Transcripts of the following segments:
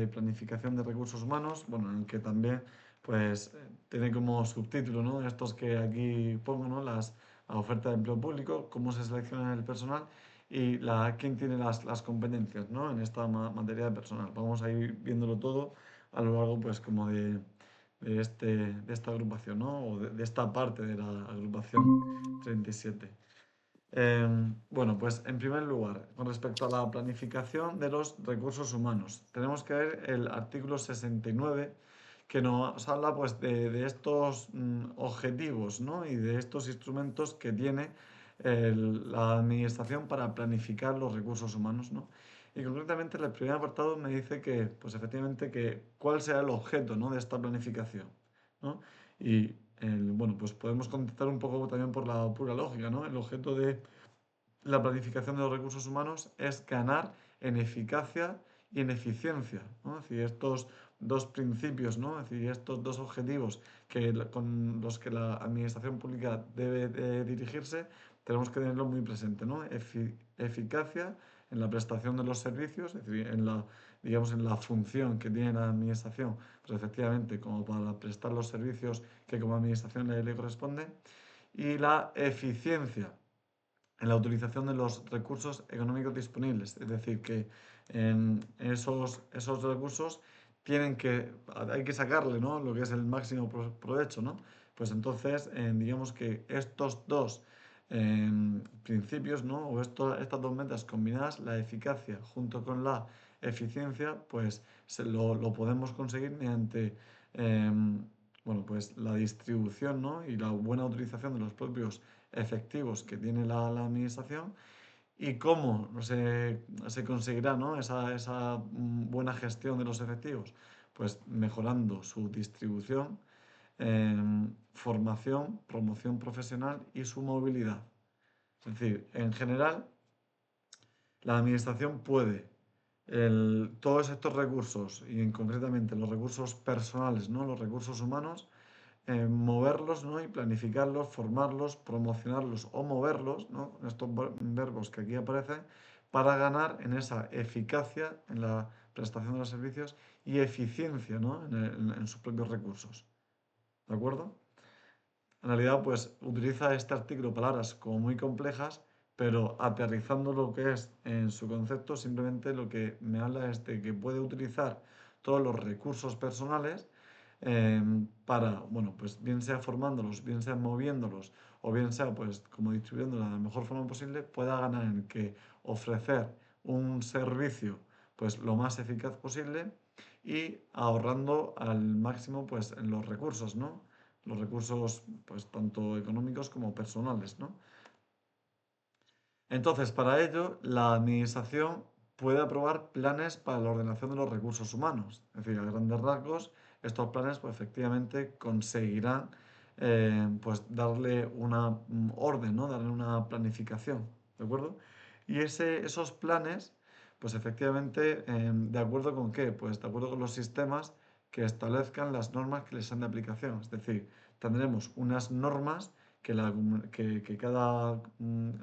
de planificación de recursos humanos, bueno, en el que también pues tiene como subtítulo, ¿no? Estos que aquí pongo, ¿no? La oferta de empleo público, cómo se selecciona el personal y quién tiene las competencias, ¿no? En esta materia de personal. Vamos a ir viéndolo todo a lo largo, pues, como de esta agrupación, ¿no? O de esta parte de la agrupación 37. Bueno, pues en primer lugar, con respecto a la planificación de los recursos humanos, tenemos que ver el artículo 69 que nos habla pues de estos objetivos, ¿no? Y de estos instrumentos que tiene la administración para planificar los recursos humanos, ¿no? Y concretamente el primer apartado me dice que, pues efectivamente, que cuál será el objeto, ¿no? De esta planificación, ¿no? Y bueno, pues podemos contestar un poco también por la pura lógica, ¿no? El objeto de la planificación de los recursos humanos es ganar en eficacia y en eficiencia, ¿no? Es decir, estos dos principios, ¿no? Es decir, estos dos objetivos con los que la administración pública debe de dirigirse, tenemos que tenerlo muy presente, ¿no? Eficacia en la prestación de los servicios, es decir, digamos, en la función que tiene la administración, pues efectivamente, como para prestar los servicios que como administración le corresponden, y la eficiencia en la utilización de los recursos económicos disponibles. Es decir, que en esos recursos hay que sacarle, ¿no? Lo que es el máximo provecho, ¿no? Pues entonces, digamos que estos dos principios, ¿no? O estas dos metas combinadas, la eficacia junto con la eficiencia, pues lo podemos conseguir mediante bueno, pues la distribución, ¿no? Y la buena utilización de los propios efectivos que tiene la administración y cómo se conseguirá, ¿no? esa buena gestión de los efectivos. Pues mejorando su distribución, formación, promoción profesional y su movilidad. Es decir, en general, la administración puede todos estos recursos y concretamente los recursos personales, ¿no? Los recursos humanos, moverlos, ¿no? Y planificarlos, formarlos, promocionarlos o moverlos, ¿no? Estos verbos que aquí aparecen, para ganar en esa eficacia en la prestación de los servicios y eficiencia, ¿no? En sus propios recursos. ¿De acuerdo? En realidad, pues utiliza este artículo palabras como muy complejas, pero aterrizando lo que es en su concepto, simplemente lo que me habla es de que puede utilizar todos los recursos personales para, bueno, pues bien sea formándolos, bien sea moviéndolos, o bien sea, pues, como distribuyéndolos de la mejor forma posible, pueda ganar en que ofrecer un servicio, pues, lo más eficaz posible y ahorrando al máximo, pues, en los recursos, ¿no? Los recursos, pues, tanto económicos como personales, ¿no? Entonces, para ello, la administración puede aprobar planes para la ordenación de los recursos humanos. Es decir, a grandes rasgos, estos planes, pues, efectivamente conseguirán, pues, darle una orden, ¿no? Darle una planificación, ¿de acuerdo? Y esos planes, pues, efectivamente, ¿de acuerdo con qué? Pues, de acuerdo con los sistemas que establezcan las normas que les sean de aplicación. Es decir, tendremos unas normas que cada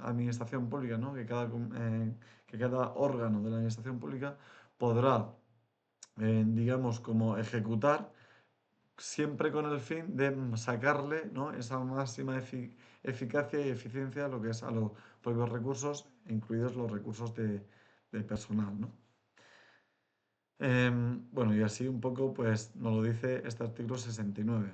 administración pública, ¿no? Que cada órgano de la administración pública podrá, digamos, como ejecutar siempre con el fin de sacarle, ¿no? Esa máxima eficacia y eficiencia a lo que es a los propios recursos, incluidos los recursos de personal, ¿no? Bueno, y así un poco, pues nos lo dice este artículo 69.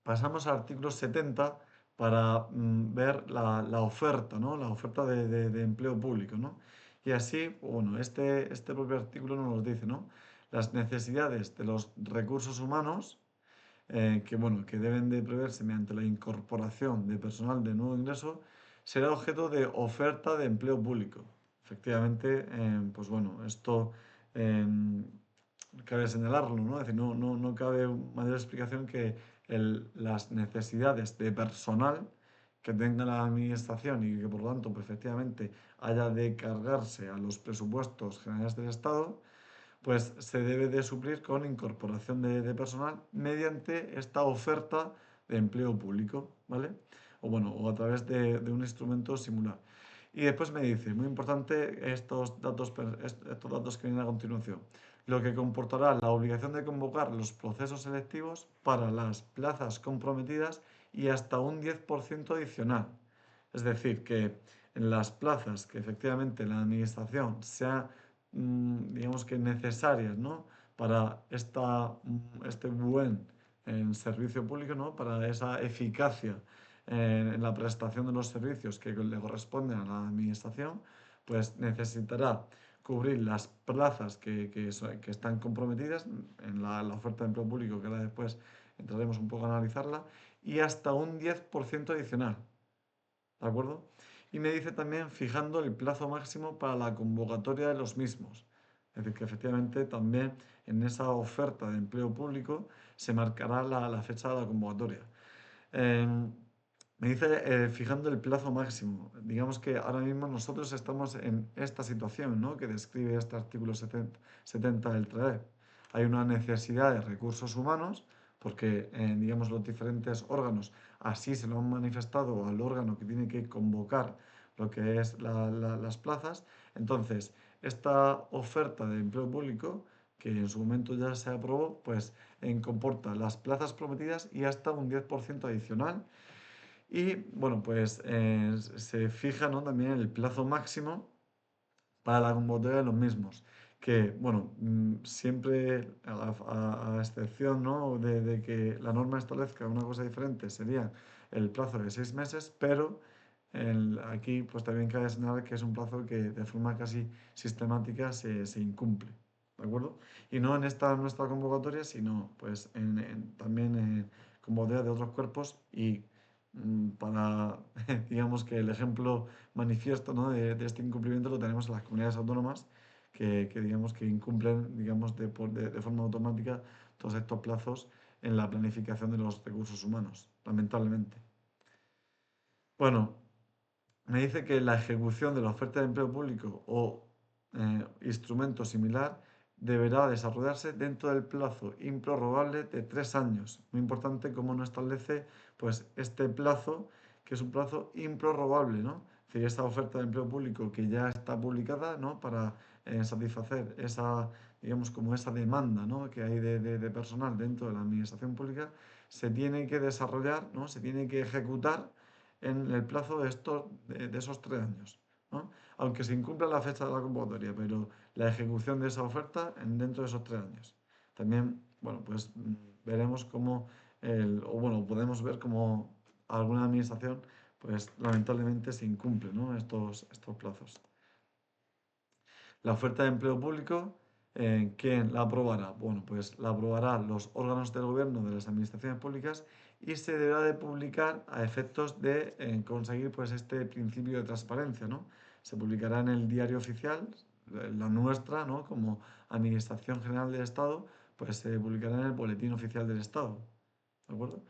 Pasamos al artículo 70 para ver la oferta, ¿no? La oferta de empleo público, ¿no? Y así, bueno, este propio artículo nos dice, ¿no? Las necesidades de los recursos humanos, bueno, que deben de preverse mediante la incorporación de personal de nuevo ingreso, será objeto de oferta de empleo público. Efectivamente, pues bueno, esto cabe señalarlo, ¿no? Es decir, no cabe mayor explicación que las necesidades de personal que tenga la administración y que por lo tanto, pues, efectivamente, haya de cargarse a los presupuestos generales del Estado, pues se debe de suplir con incorporación de personal mediante esta oferta de empleo público, ¿vale? O bueno, o a través de un instrumento similar. Y después me dice, muy importante, estos datos que vienen a continuación. lo que comportará la obligación de convocar los procesos selectivos para las plazas comprometidas y hasta un 10% adicional. Es decir, que en las plazas que efectivamente la administración sea, digamos que necesarias, ¿no? Para este buen servicio público, ¿no? Para esa eficacia en la prestación de los servicios que le corresponden a la administración, pues necesitará cubrir las plazas que están comprometidas en la oferta de empleo público, que ahora después entraremos un poco a analizarla, y hasta un 10% adicional. ¿De acuerdo? Y me dice también fijando el plazo máximo para la convocatoria de los mismos. Es decir, que efectivamente también en esa oferta de empleo público se marcará la fecha de la convocatoria. Eh, Me dice fijando el plazo máximo. Digamos que ahora mismo nosotros estamos en esta situación, ¿no? Que describe este artículo 70 del TRAE. Hay una necesidad de recursos humanos porque, digamos, los diferentes órganos así se lo han manifestado al órgano que tiene que convocar lo que es las plazas. Entonces, esta oferta de empleo público, que en su momento ya se aprobó, pues comporta las plazas prometidas y hasta un 10% adicional. Y bueno, pues se fija, ¿no? También el plazo máximo para la convocatoria de los mismos. Que, bueno, siempre, a excepción, ¿no? de que la norma establezca una cosa diferente, sería el plazo de 6 meses, pero aquí pues también cabe señalar que es un plazo que de forma casi sistemática se incumple. ¿De acuerdo? Y no en esta nuestra convocatoria, sino pues también en convocatoria de otros cuerpos y para, digamos que el ejemplo manifiesto, ¿no? de este incumplimiento lo tenemos en las comunidades autónomas que digamos que incumplen digamos de forma automática todos estos plazos en la planificación de los recursos humanos, lamentablemente. Bueno, me dice que la ejecución de la oferta de empleo público o instrumento similar deberá desarrollarse dentro del plazo improrrogable de 3 años. Muy importante cómo no establece pues, este plazo, que es un plazo improrrogable, ¿no? Es decir, esta oferta de empleo público que ya está publicada, ¿no? Para satisfacer esa, digamos, como esa demanda, ¿no? Que hay de personal dentro de la administración pública, se tiene que desarrollar, ¿no? Se tiene que ejecutar en el plazo de esos 3 años, ¿no? Aunque se incumpla la fecha de la convocatoria, pero la ejecución de esa oferta dentro de esos 3 años. También, bueno, pues veremos cómo, o bueno, podemos ver cómo alguna administración, pues lamentablemente se incumple, ¿no? estos plazos. La oferta de empleo público, ¿quién la aprobará? Bueno, pues la aprobarán los órganos del gobierno de las administraciones públicas y se deberá de publicar a efectos de conseguir pues este principio de transparencia, ¿no? Se publicará en el diario oficial, la nuestra, ¿no? Como Administración General del Estado, pues se publicará en el Boletín Oficial del Estado, ¿de acuerdo?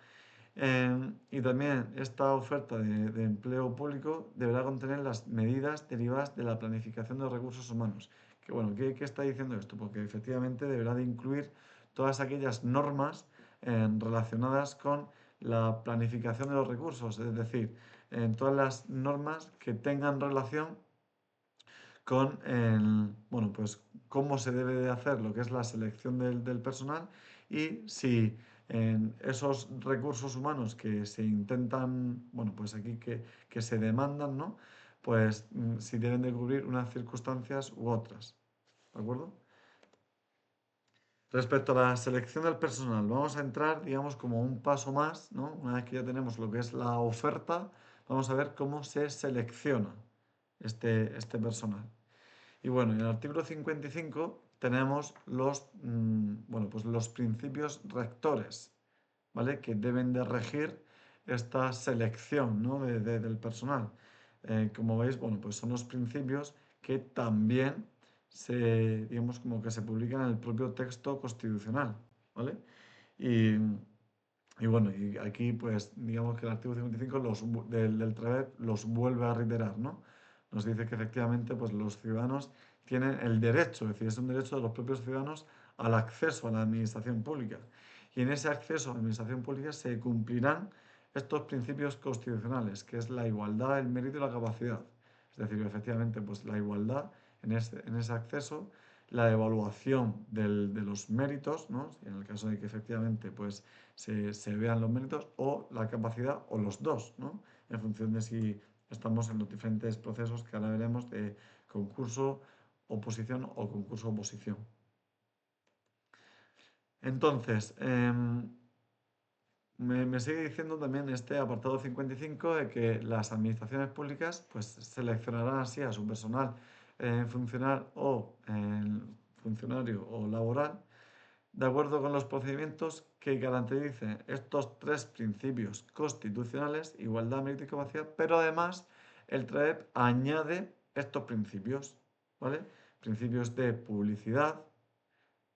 Y también esta oferta de empleo público deberá contener las medidas derivadas de la planificación de los recursos humanos. Que bueno, ¿qué está diciendo esto? Porque efectivamente deberá de incluir todas aquellas normas relacionadas con la planificación de los recursos, es decir, en todas las normas que tengan relación con bueno, pues cómo se debe de hacer lo que es la selección del personal y si en esos recursos humanos que se intentan, bueno, pues aquí que se demandan, ¿no? Pues si deben de cubrir unas circunstancias u otras, ¿de acuerdo? Respecto a la selección del personal, vamos a entrar, digamos, como un paso más, ¿no? Una vez que ya tenemos lo que es la oferta, vamos a ver cómo se selecciona este personal. Y bueno, en el artículo 55 tenemos bueno, pues los principios rectores, ¿vale? Que deben de regir esta selección, ¿no? del personal. Como veis, bueno, pues son los principios que también digamos, como que se publican en el propio texto constitucional, ¿vale? Y, y bueno, y aquí pues digamos que el artículo 55 del TREVEP los vuelve a reiterar, ¿no? Nos dice que efectivamente pues los ciudadanos tienen el derecho, es decir, es un derecho de los propios ciudadanos al acceso a la administración pública. Y en ese acceso a la administración pública se cumplirán estos principios constitucionales, que es la igualdad, el mérito y la capacidad. Es decir, efectivamente, pues la igualdad en ese acceso la evaluación de los méritos, ¿no? En el caso de que efectivamente pues, se vean los méritos, o la capacidad, o los dos, ¿no? En función de si estamos en los diferentes procesos que ahora veremos de concurso, oposición o concurso oposición. Entonces, me sigue diciendo también este apartado 55 de que las administraciones públicas pues seleccionarán así a su personal funcionario o laboral de acuerdo con los procedimientos que garanticen estos tres principios constitucionales, igualdad, mérito y capacidad, pero además el TREP añade estos principios, ¿vale? Principios de publicidad,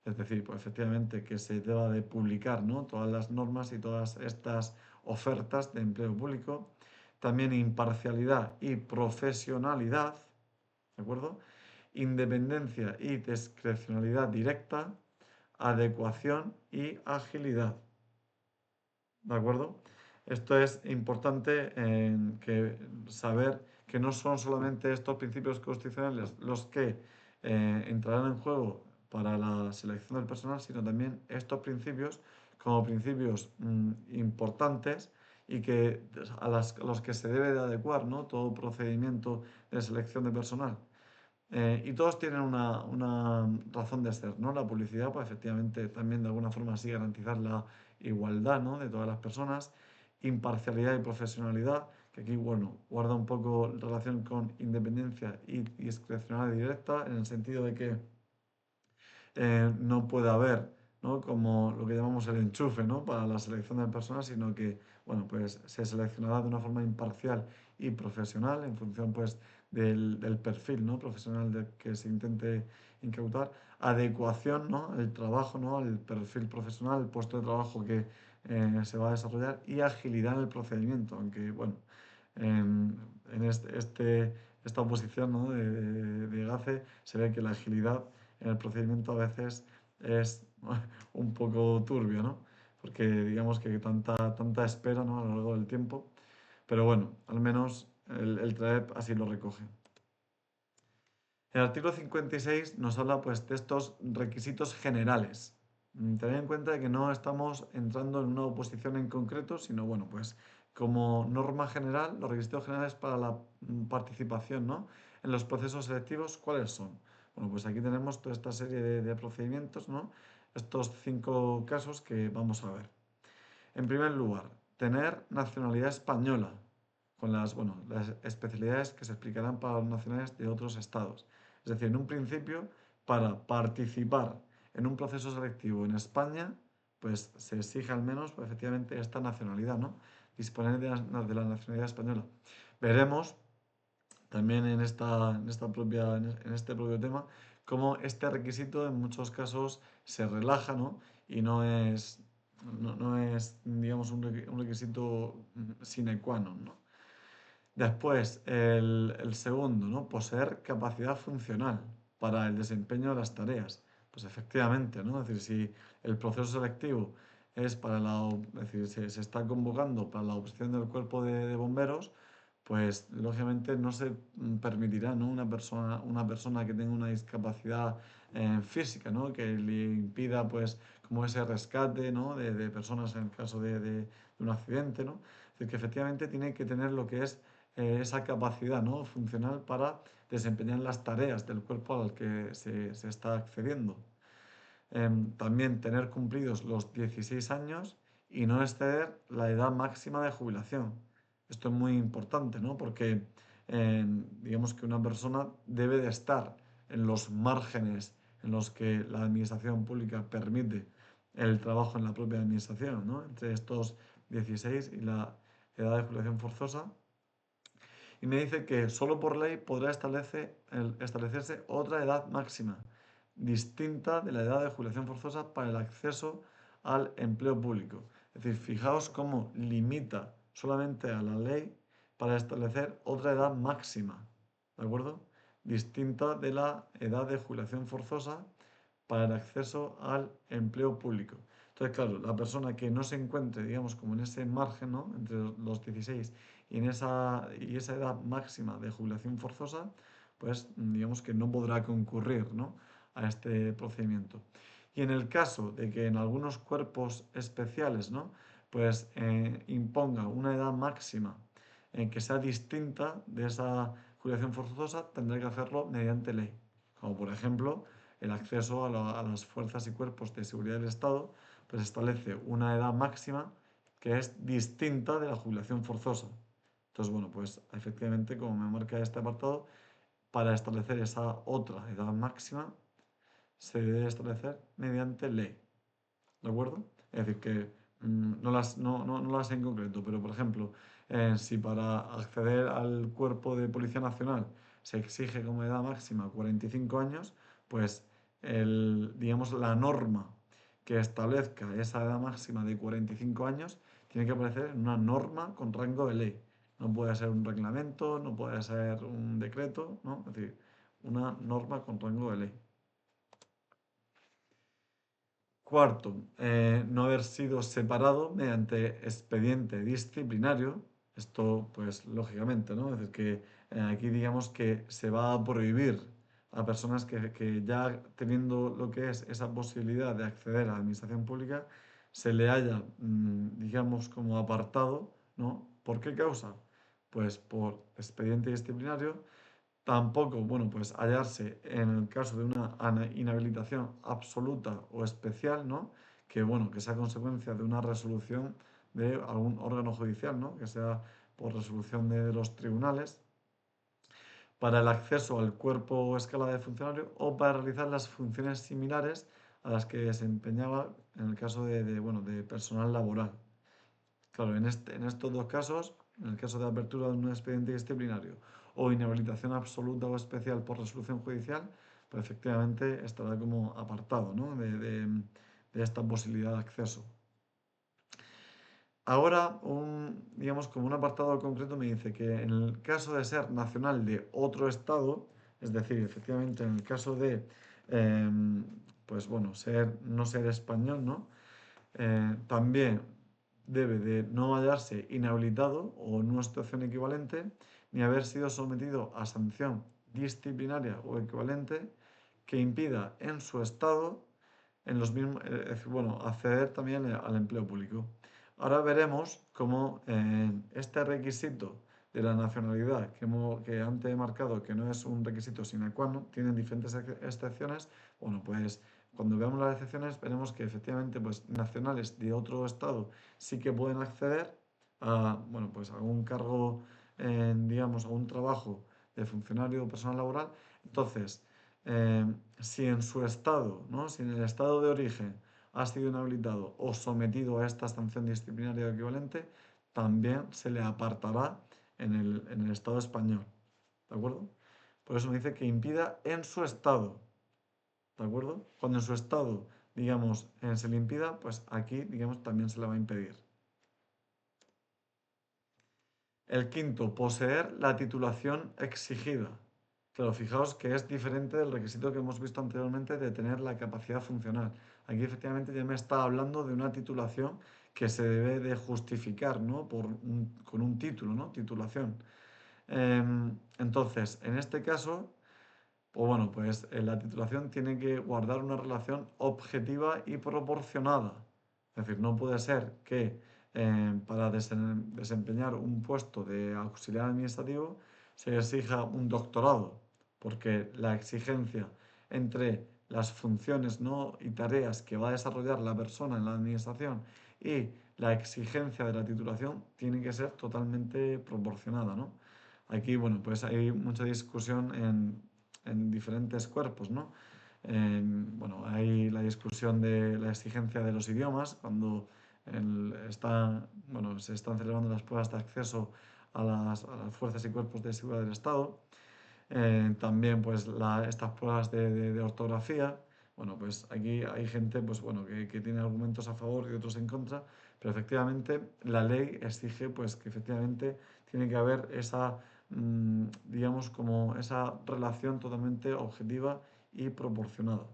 es decir, pues efectivamente que se deba de publicar, ¿no? Todas las normas y todas estas ofertas de empleo público. También imparcialidad y profesionalidad, ¿de acuerdo? Independencia y discrecionalidad directa, adecuación y agilidad, ¿de acuerdo? Esto es importante que saber que no son solamente estos principios constitucionales los que entrarán en juego para la selección del personal, sino también estos principios como principios importantes y que a los que se debe de adecuar, ¿no? Todo procedimiento de selección de personal. Y todos tienen una razón de ser, ¿no? La publicidad, pues efectivamente también de alguna forma sí garantizar la igualdad, ¿no? De todas las personas, imparcialidad y profesionalidad, que aquí, bueno, guarda un poco relación con independencia y discrecionalidad directa, en el sentido de que no puede haber, ¿no? Como lo que llamamos el enchufe, ¿no? Para la selección del personal, sino que, bueno, pues se seleccionará de una forma imparcial y profesional en función, pues, del perfil, ¿no? Profesional que se intente incautar, adecuación, ¿no? El trabajo, ¿no? El perfil profesional, el puesto de trabajo que se va a desarrollar y agilidad en el procedimiento, aunque, bueno, en esta oposición, ¿no? de GACE se ve que la agilidad en el procedimiento a veces es un poco turbio, ¿no? Porque digamos que tanta espera, ¿no? A lo largo del tiempo. Pero bueno, al menos el TREP así lo recoge. El artículo 56 nos habla pues, de estos requisitos generales. Tener en cuenta que no estamos entrando en una oposición en concreto, sino bueno, pues como norma general, los requisitos generales para la participación, ¿no? En los procesos selectivos, ¿cuáles son? Bueno, pues aquí tenemos toda esta serie de procedimientos, ¿no? Estos 5 casos que vamos a ver. En primer lugar, tener nacionalidad española, con las especialidades que se explicarán para los nacionales de otros estados. Es decir, en un principio, para participar en un proceso selectivo en España, pues se exige al menos, pues, efectivamente, esta nacionalidad, ¿no? Disponer de la nacionalidad española. Veremos también en este propio tema cómo este requisito en muchos casos se relaja, ¿no? Y no es digamos, un requisito sine qua non, ¿no? Después, el segundo, ¿no? Poseer capacidad funcional para el desempeño de las tareas. Pues efectivamente, ¿no? Es decir, si el proceso selectivo es es decir, se está convocando para la oposición del cuerpo de bomberos, pues lógicamente no se permitirá, ¿no? Una persona que tenga una discapacidad física, ¿no? Que le impida, pues, como ese rescate, ¿no? De personas en el caso de un accidente, ¿no? Es decir, que efectivamente tiene que tener lo que es esa capacidad, ¿no? Funcional para desempeñar las tareas del cuerpo al que se está accediendo. También tener cumplidos los 16 años y no exceder la edad máxima de jubilación. Esto es muy importante, ¿no? Porque digamos que una persona debe de estar en los márgenes en los que la administración pública permite el trabajo en la propia administración, ¿no? Entre estos 16 y la edad de jubilación forzosa. Y me dice que solo por ley podrá establecerse otra edad máxima, distinta de la edad de jubilación forzosa para el acceso al empleo público. Es decir, fijaos cómo limita solamente a la ley para establecer otra edad máxima, ¿de acuerdo? Distinta de la edad de jubilación forzosa para el acceso al empleo público. Entonces, claro, la persona que no se encuentre, digamos, como en ese margen, ¿no? Entre los 16 y esa edad máxima de jubilación forzosa, pues digamos que no podrá concurrir, ¿no? a este procedimiento. Y en el caso de que en algunos cuerpos especiales, ¿no? Pues imponga una edad máxima en que sea distinta de esa jubilación forzosa, tendrá que hacerlo mediante ley. Como por ejemplo, el acceso a las fuerzas y cuerpos de seguridad del Estado, pues establece una edad máxima que es distinta de la jubilación forzosa. Entonces, bueno, pues efectivamente, como me marca este apartado, para establecer esa otra edad máxima se debe establecer mediante ley. ¿De acuerdo? Es decir, que no las sé en concreto, pero por ejemplo, si para acceder al cuerpo de Policía Nacional se exige como edad máxima 45 años, pues digamos, la norma que establezca esa edad máxima de 45 años tiene que aparecer en una norma con rango de ley. No puede ser un reglamento, no puede ser un decreto, ¿no? Es decir, una norma con rango de ley. Cuarto, no haber sido separado mediante expediente disciplinario. Esto, pues, lógicamente, ¿no? Es decir, que aquí digamos que se va a prohibir a personas que ya teniendo lo que es esa posibilidad de acceder a la administración pública, se le haya, digamos, como apartado, ¿no? ¿Por qué causa? Pues por expediente disciplinario. Tampoco, bueno, pues hallarse en el caso de una inhabilitación absoluta o especial, ¿no? Que, bueno, que sea consecuencia de una resolución de algún órgano judicial, ¿no? Que sea por resolución de los tribunales, para el acceso al cuerpo o escala de funcionario o para realizar las funciones similares a las que desempeñaba en el caso bueno, de personal laboral. Claro, en estos dos casos, en el caso de apertura de un expediente disciplinario o inhabilitación absoluta o especial por resolución judicial, pues efectivamente estará como apartado, ¿no? de esta posibilidad de acceso. Ahora, digamos, como un apartado concreto me dice que en el caso de ser nacional de otro estado, es decir, efectivamente en el caso de, pues bueno, no ser español, ¿no? También debe de no hallarse inhabilitado o en una situación equivalente, ni haber sido sometido a sanción disciplinaria o equivalente que impida en su estado en los mismos, bueno, acceder también al empleo público. Ahora veremos cómo este requisito de la nacionalidad que antes he marcado, que no es un requisito sine qua non, tienen diferentes excepciones. Bueno, pues cuando veamos las excepciones veremos que efectivamente pues, nacionales de otro estado sí que pueden acceder a, bueno, pues, a un cargo, digamos, a un trabajo de funcionario o personal laboral. Entonces, si en su estado, ¿no? Si en el estado de origen ha sido inhabilitado o sometido a esta sanción disciplinaria equivalente, también se le apartará en el estado español. ¿De acuerdo? Por eso me dice que impida en su estado. ¿De acuerdo? Cuando en su estado, digamos, se le impida, pues aquí, digamos, también se le va a impedir. El quinto, poseer la titulación exigida. Claro, fijaos que es diferente del requisito que hemos visto anteriormente de tener la capacidad funcional. Aquí efectivamente ya me está hablando de una titulación que se debe de justificar, ¿no? Con un título, ¿no? Titulación. Entonces, en este caso, pues bueno, pues la titulación tiene que guardar una relación objetiva y proporcionada. Es decir, no puede ser que para desempeñar un puesto de auxiliar administrativo se exija un doctorado, porque la exigencia entre las funciones, ¿no? y tareas que va a desarrollar la persona en la administración y la exigencia de la titulación tiene que ser totalmente proporcionada, ¿no? Aquí, bueno, pues hay mucha discusión en diferentes cuerpos, ¿no? Bueno, hay la discusión de la exigencia de los idiomas, cuando bueno, se están celebrando las pruebas de acceso a las fuerzas y cuerpos de seguridad del Estado. También, pues, estas pruebas de ortografía. Bueno, pues aquí hay gente, pues, bueno, que tiene argumentos a favor y otros en contra, pero efectivamente la ley exige, pues, que efectivamente tiene que haber esa, digamos, como esa relación totalmente objetiva y proporcionada.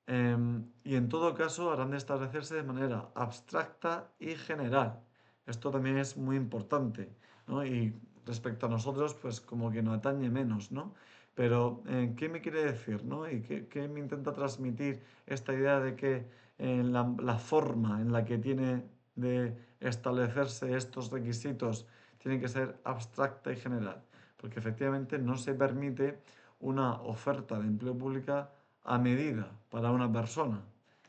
Y en todo caso harán de establecerse de manera abstracta y general. Esto también es muy importante, ¿no? Y respecto a nosotros, pues como que nos atañe menos, ¿no? Pero, ¿qué me quiere decir, no? ¿Y qué me intenta transmitir esta idea de que la forma en la que tiene de establecerse estos requisitos tiene que ser abstracta y general? Porque efectivamente no se permite una oferta de empleo pública a medida para una persona.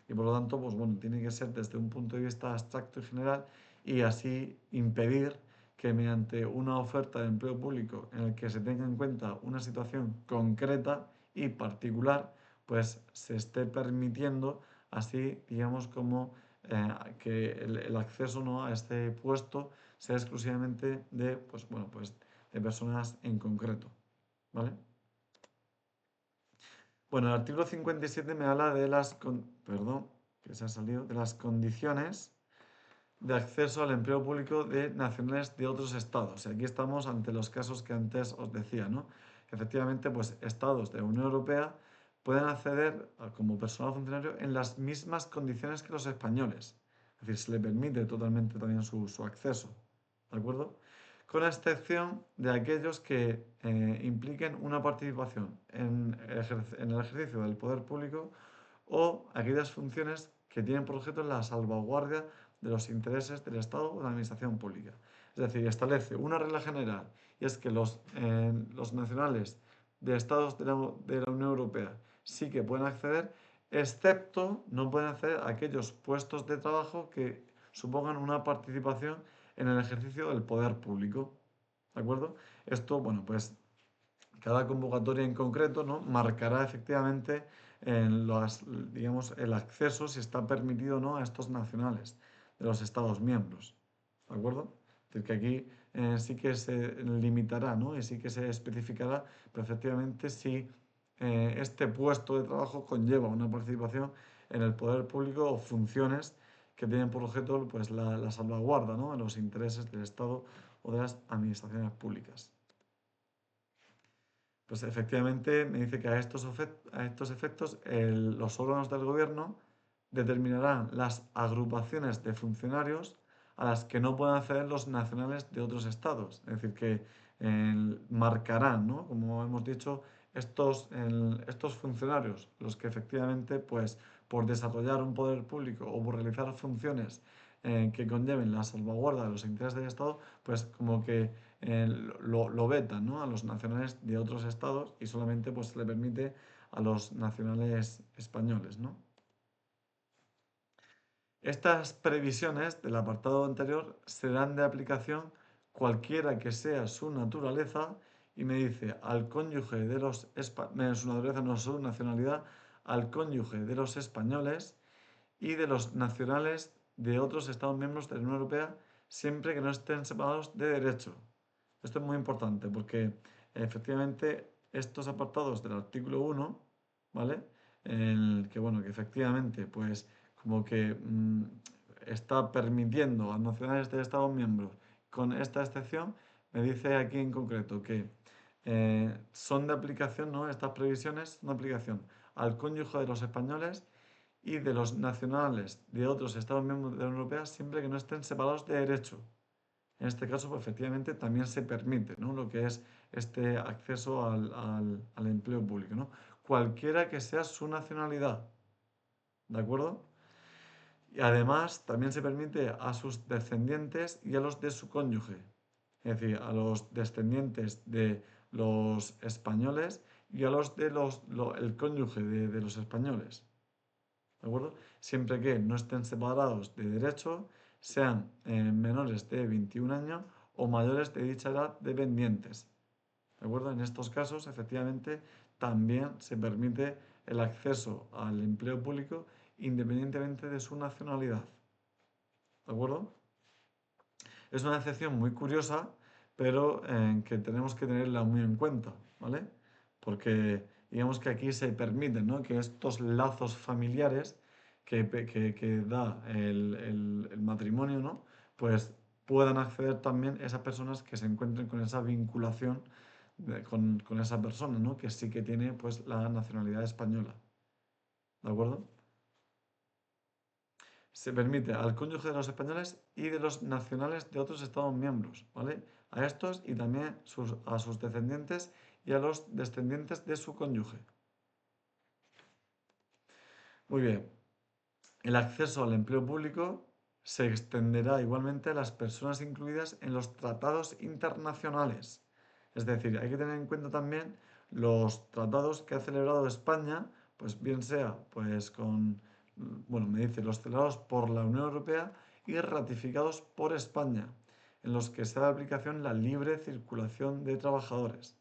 Y por lo tanto, pues bueno, tiene que ser desde un punto de vista abstracto y general y así impedir que mediante una oferta de empleo público en el que se tenga en cuenta una situación concreta y particular, pues se esté permitiendo así, digamos, como que el acceso, ¿no?, a este puesto sea exclusivamente de, pues, bueno, pues, de personas en concreto, ¿vale? Bueno, el artículo 57 me habla de perdón, que se ha salido, de las condiciones de acceso al empleo público de nacionales de otros estados. Y aquí estamos ante los casos que antes os decía, ¿no? Efectivamente, pues estados de la Unión Europea pueden acceder como personal funcionario en las mismas condiciones que los españoles. Es decir, se le permite totalmente también su acceso, ¿de acuerdo? Con la excepción de aquellos que impliquen una participación en el ejercicio del poder público o aquellas funciones que tienen por objeto la salvaguardia de los intereses del Estado o de la Administración pública. Es decir, establece una regla general y es que los nacionales de Estados de la Unión Europea sí que pueden acceder, excepto no pueden acceder a aquellos puestos de trabajo que supongan una participación en el ejercicio del poder público. ¿De acuerdo? Esto, bueno, pues cada convocatoria en concreto, ¿no?, marcará efectivamente digamos, el acceso, si está permitido o no, a estos nacionales de los Estados miembros. ¿De acuerdo? Es decir, que aquí sí que se limitará, ¿no?, y sí que se especificará perfectamente si este puesto de trabajo conlleva una participación en el poder público o funciones que tienen por objeto, pues, la salvaguarda, ¿no?, de los intereses del Estado o de las administraciones públicas. Pues efectivamente me dice que a estos efectos los órganos del gobierno determinarán las agrupaciones de funcionarios a las que no puedan acceder los nacionales de otros estados. Es decir, que marcarán, ¿no?, como hemos dicho, estos funcionarios, los que efectivamente, pues, por desarrollar un poder público o por realizar funciones que conlleven la salvaguarda de los intereses del Estado, pues como que lo vetan, ¿no?, a los nacionales de otros estados y solamente, pues, se le permite a los nacionales españoles, ¿no? Estas previsiones del apartado anterior serán de aplicación cualquiera que sea su naturaleza y me dice al cónyuge de su naturaleza, no su nacionalidad, al cónyuge de los españoles y de los nacionales de otros Estados miembros de la Unión Europea siempre que no estén separados de derecho. Esto es muy importante porque efectivamente estos apartados del artículo 1, ¿vale? Que bueno, que efectivamente pues como que está permitiendo a nacionales de Estados miembros con esta excepción, me dice aquí en concreto que son de aplicación, ¿no? Estas previsiones son de aplicación al cónyuge de los españoles y de los nacionales de otros Estados miembros de la Unión Europea siempre que no estén separados de derecho. En este caso, pues, efectivamente, también se permite, ¿no?, lo que es este acceso al empleo público, ¿no? Cualquiera que sea su nacionalidad, ¿de acuerdo? Y además también se permite a sus descendientes y a los de su cónyuge, es decir, a los descendientes de los españoles y a los de el cónyuge de los españoles. ¿De acuerdo? Siempre que no estén separados de derecho, sean menores de 21 años o mayores de dicha edad dependientes. ¿De acuerdo? En estos casos, efectivamente, también se permite el acceso al empleo público independientemente de su nacionalidad. ¿De acuerdo? Es una excepción muy curiosa, pero que tenemos que tenerla muy en cuenta, ¿vale? Porque digamos que aquí se permiten, ¿no?, que estos lazos familiares que da el matrimonio, ¿no?, pues puedan acceder también esas personas que se encuentren con esa vinculación con esa persona, ¿no?, que sí que tiene pues la nacionalidad española. ¿De acuerdo? Se permite al cónyuge de los españoles y de los nacionales de otros Estados miembros, ¿vale? A estos y también a sus descendientes y a los descendientes de su cónyuge. Muy bien. El acceso al empleo público se extenderá igualmente a las personas incluidas en los tratados internacionales. Es decir, hay que tener en cuenta también los tratados que ha celebrado España, pues bien sea pues con, bueno, me dice, los celebrados por la Unión Europea y ratificados por España, en los que se da aplicación la libre circulación de trabajadores.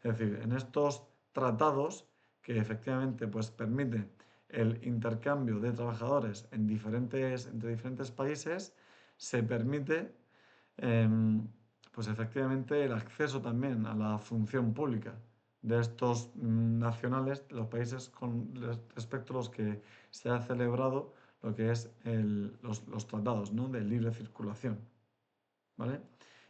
Es decir, en estos tratados que efectivamente pues, permiten el intercambio de trabajadores entre diferentes países, se permite pues efectivamente el acceso también a la función pública de estos nacionales, los países con respecto a los que se ha celebrado lo que es los tratados, ¿no? de libre circulación. ¿Vale?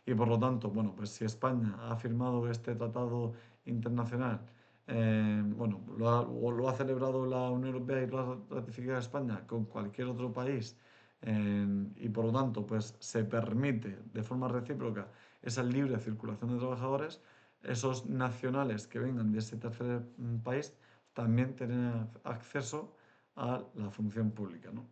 Y por lo tanto, bueno, pues si España ha firmado este tratado internacional, bueno, lo ha celebrado la Unión Europea y lo ha ratificado España con cualquier otro país, y por lo tanto, pues se permite de forma recíproca esa libre circulación de trabajadores, esos nacionales que vengan de ese tercer país también tienen acceso a la función pública, ¿no?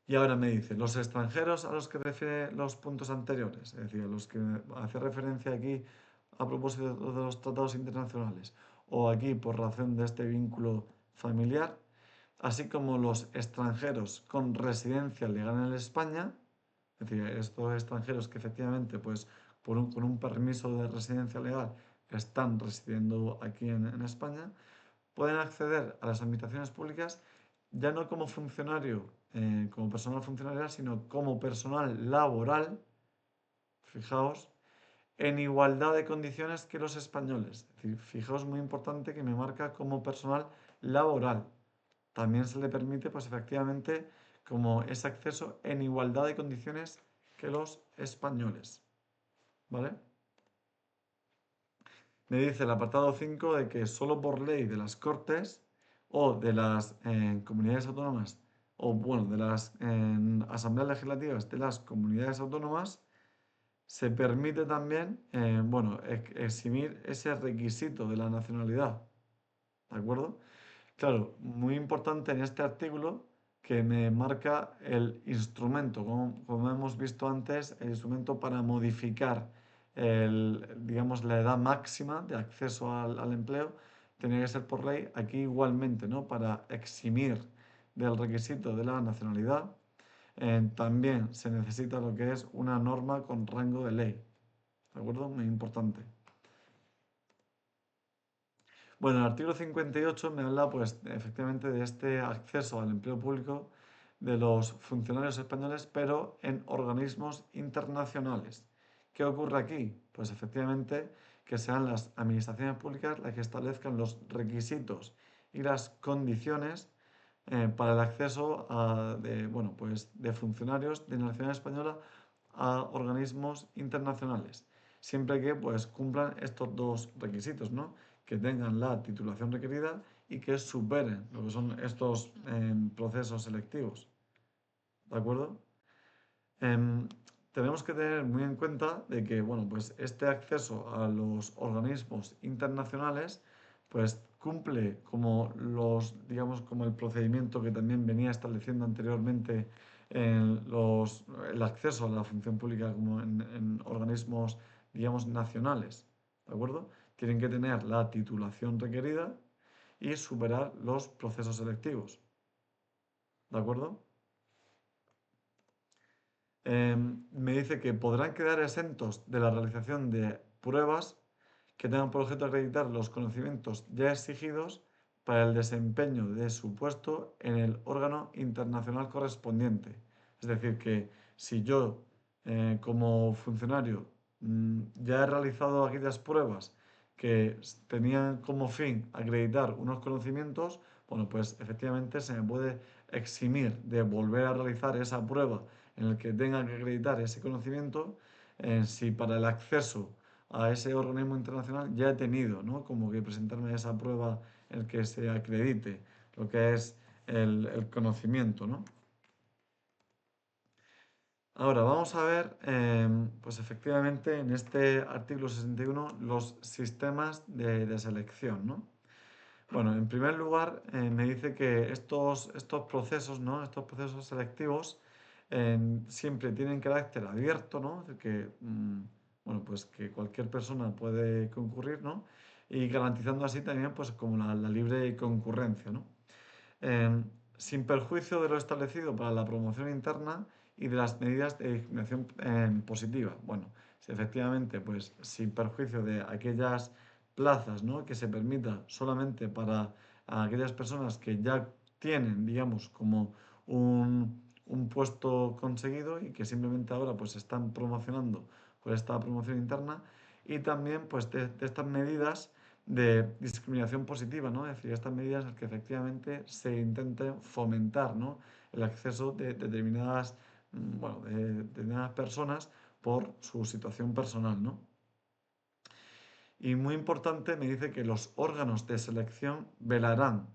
Y ahora me dice, los extranjeros a los que refiere los puntos anteriores, es decir, a los que hace referencia aquí a propósito de los tratados internacionales, o aquí por razón de este vínculo familiar, así como los extranjeros con residencia legal en España, es decir, estos extranjeros que efectivamente, pues, con un permiso de residencia legal están residiendo aquí en España, pueden acceder a las administraciones públicas ya no como funcionario, como personal funcionaria, sino como personal laboral, fijaos, en igualdad de condiciones que los españoles. Es decir, fijaos, muy importante que me marca como personal laboral. También se le permite, pues efectivamente, como ese acceso en igualdad de condiciones que los españoles. ¿Vale? Me dice el apartado 5 de que solo por ley de las Cortes o de las comunidades autónomas, o bueno, de las asambleas legislativas de las comunidades autónomas, se permite también, bueno, eximir ese requisito de la nacionalidad. ¿De acuerdo? Claro, muy importante en este artículo que me marca el instrumento, como hemos visto antes, el instrumento para modificar digamos, la edad máxima de acceso al empleo, tenía que ser por ley, aquí igualmente, ¿no? Para eximir del requisito de la nacionalidad, también se necesita lo que es una norma con rango de ley, ¿de acuerdo? Muy importante. Bueno, el artículo 58 me habla, pues, efectivamente de este acceso al empleo público de los funcionarios españoles, pero en organismos internacionales. ¿Qué ocurre aquí? Pues efectivamente que sean las administraciones públicas las que establezcan los requisitos y las condiciones para el acceso bueno, pues, de funcionarios de la nación española a organismos internacionales, siempre que pues, cumplan estos dos requisitos, ¿no? Que tengan la titulación requerida y que superen lo que son estos procesos selectivos. ¿De acuerdo? Tenemos que tener muy en cuenta de que, bueno, pues este acceso a los organismos internacionales, pues cumple como digamos, como el procedimiento que también venía estableciendo anteriormente el acceso a la función pública como en organismos, digamos, nacionales, ¿de acuerdo? Tienen que tener la titulación requerida y superar los procesos selectivos, ¿de acuerdo? Me dice que podrán quedar exentos de la realización de pruebas que tengan por objeto acreditar los conocimientos ya exigidos para el desempeño de su puesto en el órgano internacional correspondiente. Es decir, que si yo como funcionario ya he realizado aquellas pruebas que tenían como fin acreditar unos conocimientos, bueno, pues efectivamente se me puede eximir de volver a realizar esa prueba en el que tenga que acreditar ese conocimiento, si para el acceso a ese organismo internacional ya he tenido, ¿no? Como que presentarme a esa prueba en el que se acredite lo que es el conocimiento, ¿no? Ahora vamos a ver, pues efectivamente en este artículo 61 los sistemas de selección, ¿no? Bueno, en primer lugar, me dice que estos procesos, ¿no? Estos procesos selectivos siempre tienen carácter abierto, ¿no? Es decir, que, bueno, pues que cualquier persona puede concurrir, ¿no? Y garantizando así también, pues, como la libre concurrencia, ¿no? Eh, Sin perjuicio de lo establecido para la promoción interna y de las medidas de discriminación positiva. Bueno, si efectivamente, pues, sin perjuicio de aquellas plazas, ¿no? Que se permita solamente para aquellas personas que ya tienen, digamos, como un puesto conseguido y que simplemente ahora pues están promocionando por esta promoción interna y también pues de estas medidas de discriminación positiva, ¿no? Es decir, estas medidas en las que efectivamente se intente fomentar, ¿no? El acceso de determinadas, bueno, de determinadas personas por su situación personal, ¿no? Y muy importante, me dice que los órganos de selección velarán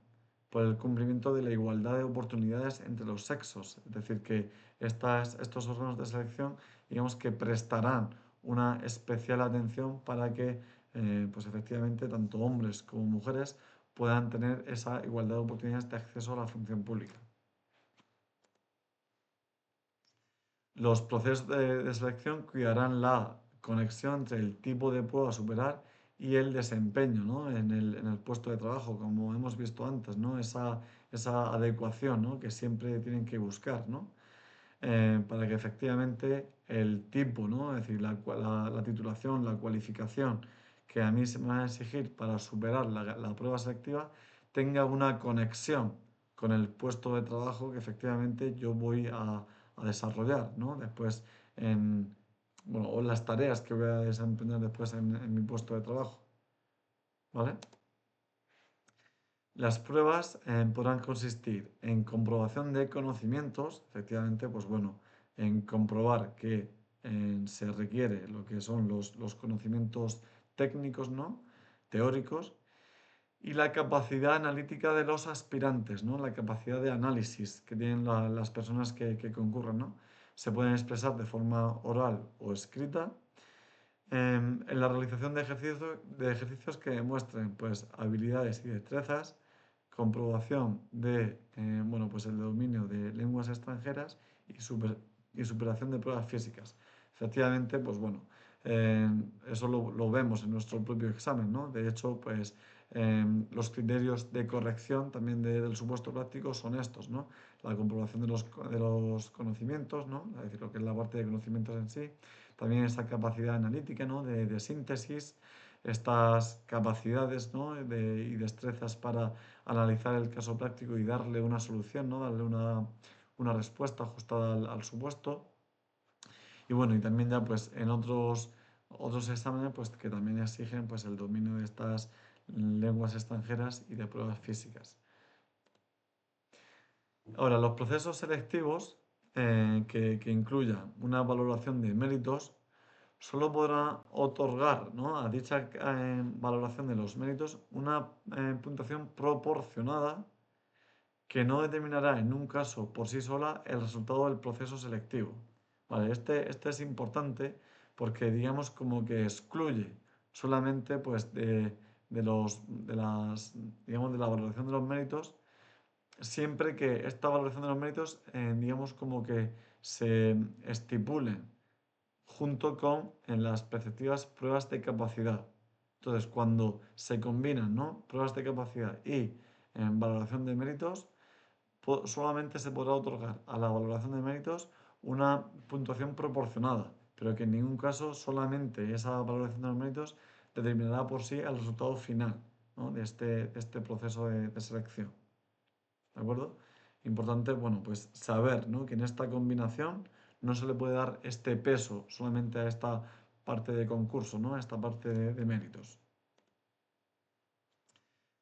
por el cumplimiento de la igualdad de oportunidades entre los sexos. Es decir, que estos órganos de selección, digamos que prestarán una especial atención para que, pues efectivamente, tanto hombres como mujeres puedan tener esa igualdad de oportunidades de acceso a la función pública. Los procesos de selección cuidarán la conexión entre el tipo de prueba a superar y el desempeño, ¿no? En el puesto de trabajo, como hemos visto antes, ¿no? Esa adecuación, ¿no? Que siempre tienen que buscar, ¿no? Para que efectivamente el tipo, ¿no? Es decir, la titulación, la cualificación que a mí se me va a exigir para superar la prueba selectiva tenga una conexión con el puesto de trabajo que efectivamente yo voy a desarrollar, ¿no? Después en, bueno, o las tareas que voy a desempeñar después en mi puesto de trabajo, ¿vale? Las pruebas podrán consistir en comprobación de conocimientos, efectivamente, pues bueno, en comprobar que se requiere lo que son los conocimientos técnicos, ¿no? Teóricos, y la capacidad analítica de los aspirantes, ¿no? La capacidad de análisis que tienen las personas que concurren, ¿no? Se pueden expresar de forma oral o escrita en la realización de ejercicios que demuestren pues, habilidades y destrezas, comprobación de bueno, pues el dominio de lenguas extranjeras y, y superación de pruebas físicas. Efectivamente, pues bueno, eso lo vemos en nuestro propio examen, ¿no? De hecho, pues los criterios de corrección también del supuesto práctico son estos, ¿no? La comprobación de los conocimientos, ¿no? Es decir, lo que es la parte de conocimientos en sí, también esa capacidad analítica, ¿no? De síntesis, estas capacidades, ¿no? Y destrezas para analizar el caso práctico y darle una solución, ¿no? Darle una respuesta ajustada al supuesto. Y bueno, y también ya pues en otros exámenes pues que también exigen pues el dominio de estas lenguas extranjeras y de pruebas físicas. Ahora, los procesos selectivos que incluyan una valoración de méritos solo podrá otorgar, ¿no? A dicha valoración de los méritos una puntuación proporcionada que no determinará en un caso por sí sola el resultado del proceso selectivo. Vale, este es importante porque digamos como que excluye solamente pues digamos, de la valoración de los méritos siempre que esta valoración de los méritos digamos como que se estipulen junto con en las perceptivas pruebas de capacidad. Entonces, cuando se combinan, ¿no? Pruebas de capacidad y valoración de méritos, solamente se podrá otorgar a la valoración de méritos una puntuación proporcionada, pero que en ningún caso solamente esa valoración de los méritos determinará por sí el resultado final, ¿no? De este proceso de selección. ¿De acuerdo? Importante, bueno, pues saber, ¿no? Que en esta combinación no se le puede dar este peso solamente a esta parte de concurso, ¿no? A esta parte de méritos.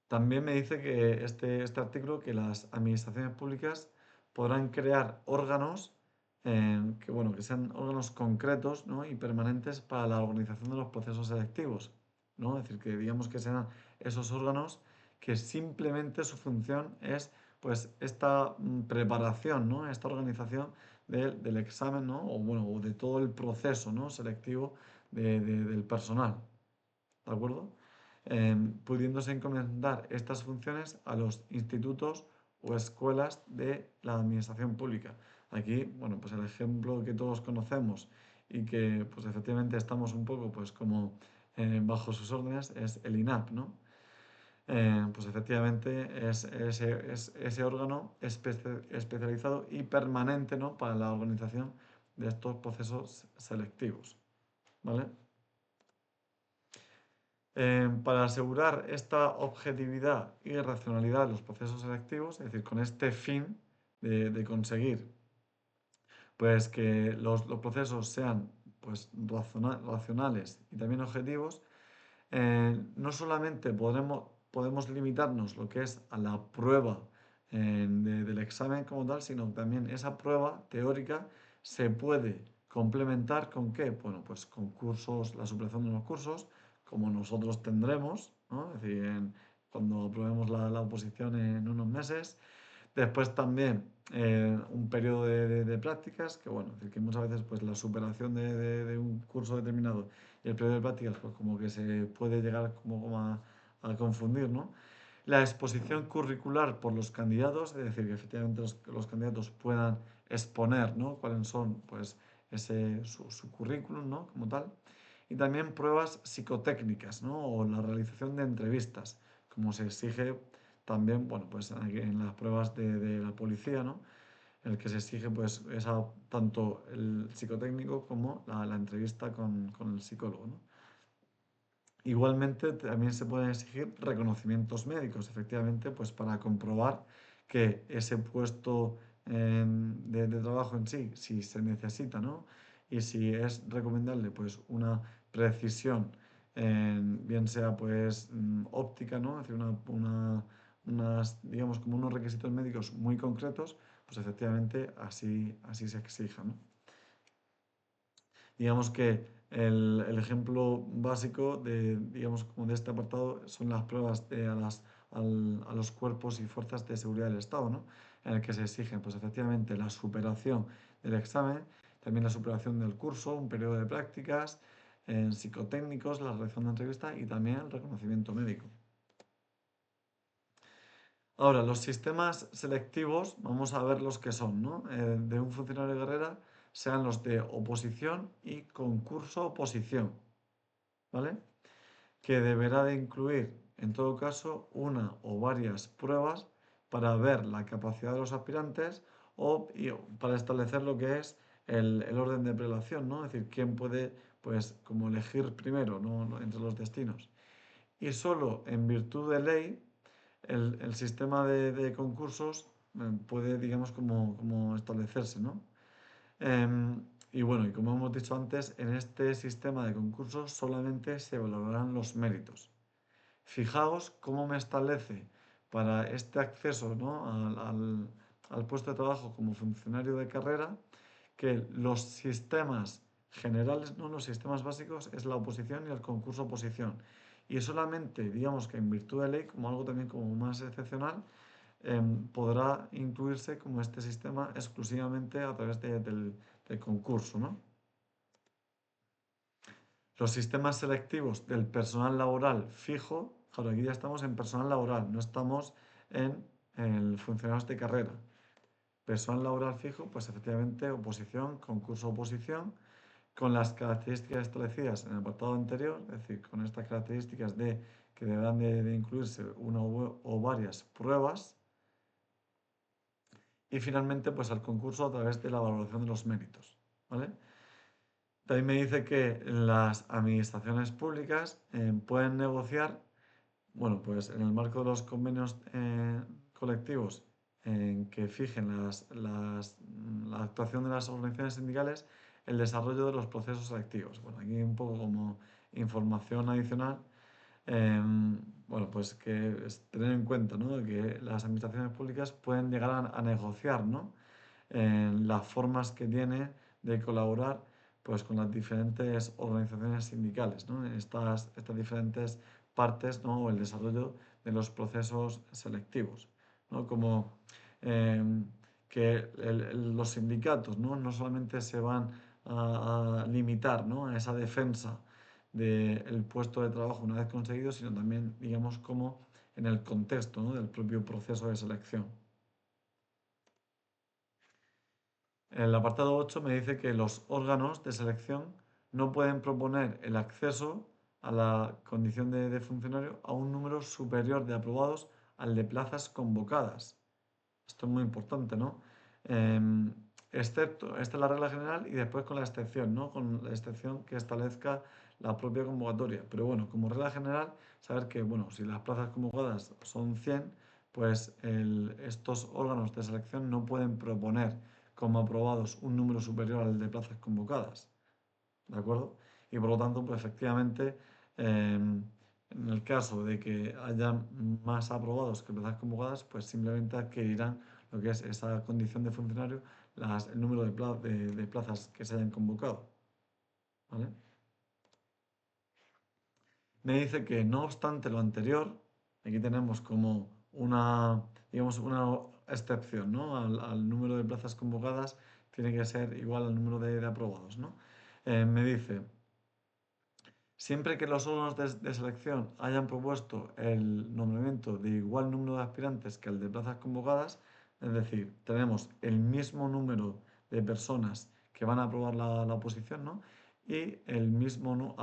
También me dice que este artículo que las administraciones públicas podrán crear órganos que, bueno, que sean órganos concretos, ¿no? Y permanentes para la organización de los procesos selectivos, ¿no? Es decir, que digamos que sean esos órganos que simplemente su función es pues esta preparación, ¿no? Esta organización del examen, ¿no? O bueno, o de todo el proceso, ¿no? selectivo del personal, ¿de acuerdo? Pudiéndose encomendar estas funciones a los institutos o escuelas de la administración pública. Aquí, bueno, pues el ejemplo que todos conocemos y que pues efectivamente estamos un poco pues como bajo sus órdenes es el INAP, ¿no? Pues efectivamente es ese órgano especializado y permanente, ¿no? para la organización de estos procesos selectivos, ¿vale? Para asegurar esta objetividad y racionalidad de los procesos selectivos, es decir, con este fin de conseguir pues, que los procesos sean pues, racionales y también objetivos, no solamente podemos limitarnos lo que es a la prueba del examen como tal, sino que también esa prueba teórica se puede complementar con qué, bueno, pues con cursos, la superación de los cursos, como nosotros tendremos, ¿no? Es decir, cuando aprobemos la oposición en unos meses. Después también un periodo de prácticas, que bueno, es decir, que muchas veces pues la superación de un curso determinado y el periodo de prácticas pues como que se puede llegar como a confundir, ¿no? La exposición curricular por los candidatos, es decir, que efectivamente los candidatos puedan exponer, ¿no? cuáles son pues su currículum, ¿no? como tal. Y también pruebas psicotécnicas, ¿no? o la realización de entrevistas, como se exige también, bueno, pues en las pruebas de la policía, ¿no? En el que se exige pues tanto el psicotécnico como la entrevista con el psicólogo, ¿no? Igualmente también se pueden exigir reconocimientos médicos, efectivamente, pues para comprobar que ese puesto de trabajo en sí, si se necesita, ¿no? Y si es recomendable, pues una precisión, bien sea pues óptica, ¿no? Es decir, digamos, como unos requisitos médicos muy concretos, pues efectivamente así se exija, ¿no? Digamos que el ejemplo básico digamos, como de este apartado son las pruebas a los cuerpos y fuerzas de seguridad del Estado, ¿no? En el que se exigen, pues efectivamente, la superación del examen, también la superación del curso, un periodo de prácticas, en psicotécnicos, la realización de entrevista y también el reconocimiento médico. Ahora, los sistemas selectivos, vamos a ver los que son, ¿no? De un funcionario de carrera, sean los de oposición y concurso-oposición, ¿vale? Que deberá de incluir, en todo caso, una o varias pruebas para ver la capacidad de los aspirantes y para establecer lo que es el orden de prelación, ¿no? Es decir, quién puede, pues, como elegir primero, ¿no? entre los destinos. Y solo en virtud de ley el sistema de concursos puede, digamos, como establecerse, ¿no? Y bueno, y como hemos dicho antes, en este sistema de concursos solamente se valorarán los méritos. Fijaos cómo me establece para este acceso, ¿no? al puesto de trabajo como funcionario de carrera, que los sistemas generales, ¿no? los sistemas básicos, es la oposición y el concurso oposición. Y solamente, digamos que en virtud de ley, como algo también como más excepcional, podrá incluirse como este sistema exclusivamente a través del concurso, ¿no? Los sistemas selectivos del personal laboral fijo, claro, aquí ya estamos en personal laboral, no estamos en el funcionarios de carrera. Personal laboral fijo, pues efectivamente oposición, concurso oposición, con las características establecidas en el apartado anterior, es decir, con estas características de que deberán de incluirse una o varias pruebas, y finalmente pues al concurso a través de la valoración de los méritos, ¿vale? También me dice que las administraciones públicas pueden negociar, bueno, pues en el marco de los convenios colectivos en que fijen la actuación de las organizaciones sindicales, el desarrollo de los procesos selectivos. Bueno, aquí un poco como información adicional, bueno, pues que tener en cuenta, ¿no? que las administraciones públicas pueden llegar a negociar, ¿no? las formas que tiene de colaborar pues, con las diferentes organizaciones sindicales, ¿no? en estas diferentes partes, ¿no? o el desarrollo de los procesos selectivos, ¿no? como eh, que los sindicatos, ¿no? No solamente se van a limitar, ¿no? A esa defensa del puesto de trabajo una vez conseguido, sino también, digamos, como en el contexto, ¿no? Del propio proceso de selección. El apartado 8 me dice que los órganos de selección no pueden proponer el acceso a la condición de funcionario a un número superior de aprobados al de plazas convocadas. Esto es muy importante, ¿no? Em, Excepto, esta es la regla general y después con la excepción, ¿no? Con la excepción que establezca la propia convocatoria. Pero bueno, como regla general, saber que, bueno, si las plazas convocadas son 100, pues estos órganos de selección no pueden proponer como aprobados un número superior al de plazas convocadas. ¿De acuerdo? Y por lo tanto, pues efectivamente, en el caso de que haya más aprobados que plazas convocadas, pues simplemente adquirirán lo que es esa condición de funcionario, el número de plazas que se hayan convocado. ¿Vale? Me dice que no obstante lo anterior, aquí tenemos como una, digamos, una excepción, ¿no? Al número de plazas convocadas tiene que ser igual al número de aprobados, ¿no? Me dice, siempre que los órganos de selección hayan propuesto el nombramiento de igual número de aspirantes que el de plazas convocadas, es decir, tenemos el mismo número de personas que van a aprobar la oposición, ¿no? Y el mismo,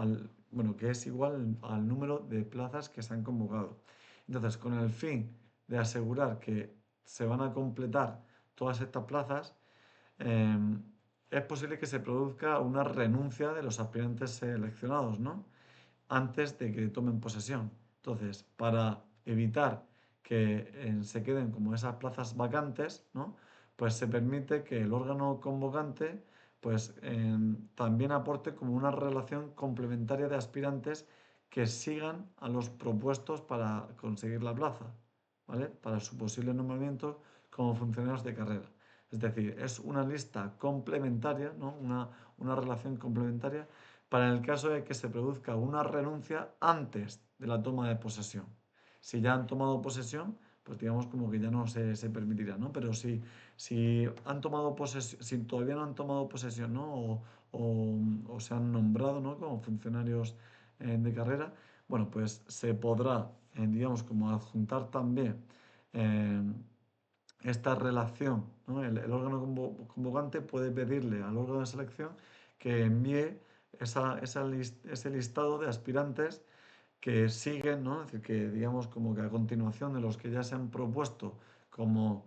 bueno, que es igual al número de plazas que se han convocado. Entonces, con el fin de asegurar que se van a completar todas estas plazas, eh, es posible que se produzca una renuncia de los aspirantes seleccionados, ¿no? Antes de que tomen posesión. Entonces, para evitar que se queden como esas plazas vacantes, ¿no? Pues se permite que el órgano convocante pues también aporte como una relación complementaria de aspirantes que sigan a los propuestos para conseguir la plaza, ¿vale? Para su posible nombramiento como funcionarios de carrera. Es decir, es una lista complementaria, ¿no? Una relación complementaria para el caso de que se produzca una renuncia antes de la toma de posesión. Si ya han tomado posesión, pues digamos como que ya no se permitirá, ¿no? Pero si han tomado posesión, si todavía no han tomado posesión, ¿no? O se han nombrado, ¿no? Como funcionarios de carrera, bueno, pues se podrá, digamos, como adjuntar también eh, esta relación, ¿no? El órgano convocante puede pedirle al órgano de selección que envíe ese listado de aspirantes que siguen, ¿no? Es decir, que digamos como que a continuación de los que ya se han propuesto como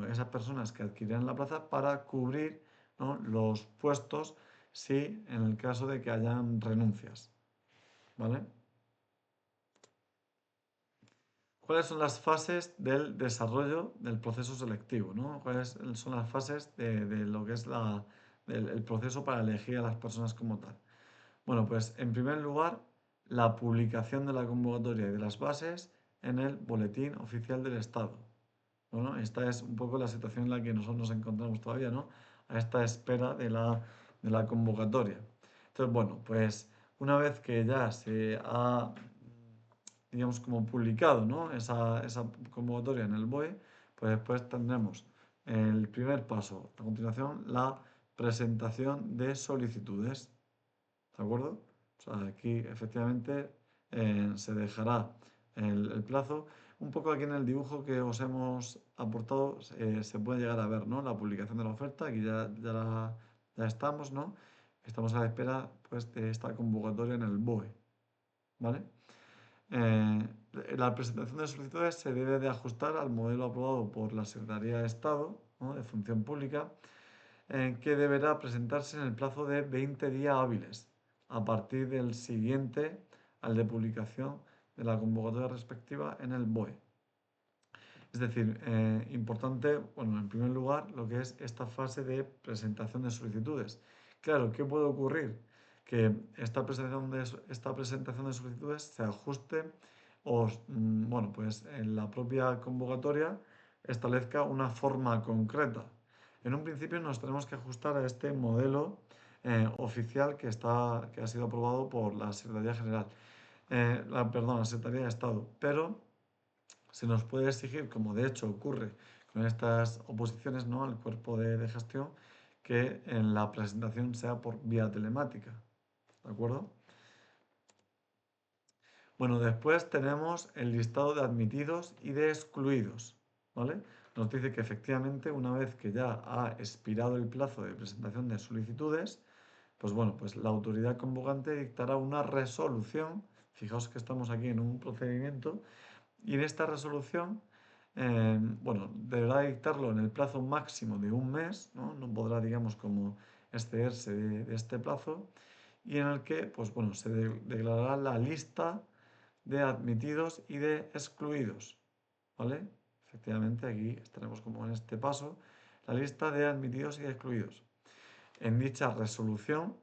esas personas que adquirirán la plaza para cubrir, ¿no? Los puestos si en el caso de que hayan renuncias, ¿vale? ¿Cuáles son las fases del desarrollo del proceso selectivo, ¿no? ¿Cuáles son las fases de lo que es el proceso para elegir a las personas como tal? Bueno, pues en primer lugar, la publicación de la convocatoria y de las bases en el Boletín Oficial del Estado. Bueno, esta es un poco la situación en la que nosotros nos encontramos todavía, ¿no? A esta espera de la convocatoria. Entonces, bueno, pues una vez que ya se ha, digamos, como publicado, ¿no? Esa convocatoria en el BOE, pues después tendremos el primer paso, a continuación, la presentación de solicitudes. ¿De acuerdo? O sea, aquí efectivamente se dejará el plazo. Un poco aquí en el dibujo que os hemos aportado se puede llegar a ver, ¿no? La publicación de la oferta, aquí ya estamos, ¿no? Estamos a la espera pues, de esta convocatoria en el BOE, ¿vale? Eh, la presentación de solicitudes se debe de ajustar al modelo aprobado por la Secretaría de Estado, ¿no? De Función Pública, que deberá presentarse en el plazo de 20 días hábiles, a partir del siguiente al de publicación de la convocatoria respectiva en el BOE. Es decir, importante, bueno, en primer lugar, lo que es esta fase de presentación de solicitudes. Claro, ¿qué puede ocurrir? Que esta presentación de solicitudes se ajuste o, bueno, pues en la propia convocatoria establezca una forma concreta. En un principio nos tenemos que ajustar a este modelo oficial que ha sido aprobado por la Secretaría General, perdón, la Secretaría de Estado, pero se nos puede exigir, como de hecho ocurre con estas oposiciones, ¿no?, al cuerpo de gestión, que en la presentación sea por vía telemática, ¿de acuerdo? Bueno, después tenemos el listado de admitidos y de excluidos, ¿vale? Nos dice que efectivamente una vez que ya ha expirado el plazo de presentación de solicitudes, pues bueno, pues la autoridad convocante dictará una resolución. Fijaos que estamos aquí en un procedimiento y en esta resolución, bueno, deberá dictarlo en el plazo máximo de un mes, ¿no? No podrá, digamos, como excederse de este plazo, y en el que, pues bueno, se declarará la lista de admitidos y de excluidos, ¿vale? Efectivamente, aquí estaremos como en este paso, la lista de admitidos y excluidos. En dicha resolución,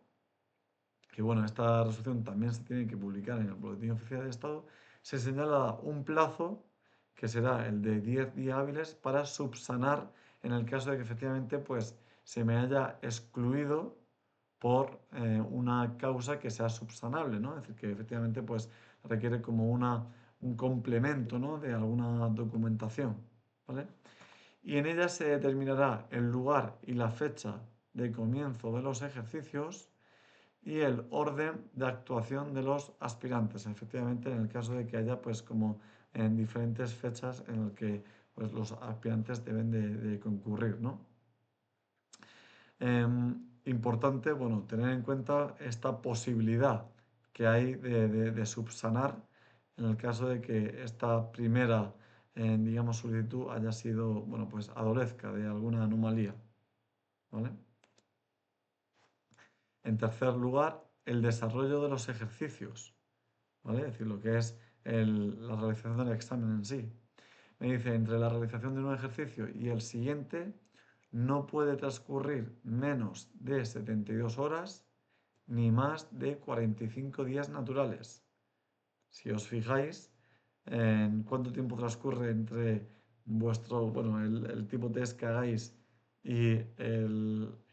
que bueno, esta resolución también se tiene que publicar en el Boletín Oficial del Estado, se señala un plazo que será el de 10 días hábiles para subsanar en el caso de que efectivamente pues se me haya excluido por una causa que sea subsanable, ¿no? Es decir, que efectivamente pues requiere como un complemento, ¿no?, de alguna documentación, ¿vale? Y en ella se determinará el lugar y la fecha de comienzo de los ejercicios y el orden de actuación de los aspirantes, efectivamente, en el caso de que haya pues como en diferentes fechas en el que pues los aspirantes deben de concurrir, ¿no? Importante, bueno, tener en cuenta esta posibilidad que hay de subsanar en el caso de que esta primera, digamos, solicitud haya sido, bueno, pues adolezca de alguna anomalía, ¿vale? En tercer lugar, el desarrollo de los ejercicios, ¿vale? Es decir, lo que es la realización del examen en sí. Me dice, entre la realización de un ejercicio y el siguiente, no puede transcurrir menos de 72 horas ni más de 45 días naturales. Si os fijáis en cuánto tiempo transcurre entre vuestro, bueno, el tipo de test que hagáis y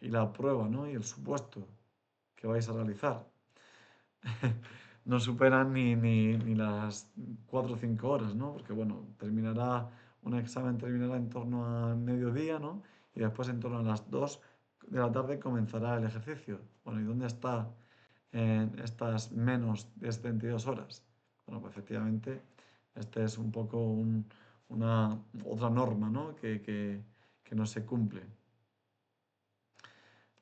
la prueba, ¿no?, y el supuesto que vais a realizar. No superan ni las 4 o 5 horas, ¿no? Porque, bueno, un examen terminará en torno a mediodía, ¿no? Y después en torno a las 2 de la tarde comenzará el ejercicio. Bueno, ¿y dónde está en estas menos de 72 horas? Bueno, pues efectivamente, este es un poco otra norma, ¿no?, que no se cumple.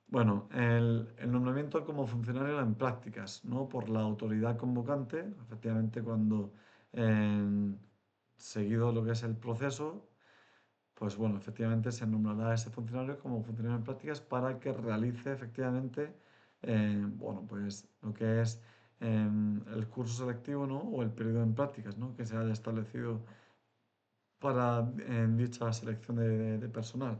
Bueno, el nombramiento como funcionario en prácticas, ¿no?, por la autoridad convocante, efectivamente cuando seguido lo que es el proceso, pues bueno, efectivamente se nombrará a ese funcionario como funcionario en prácticas para que realice efectivamente, bueno, pues lo que es el curso selectivo, ¿no?, o el periodo en prácticas, ¿no?, que se haya establecido para dicha selección de personal.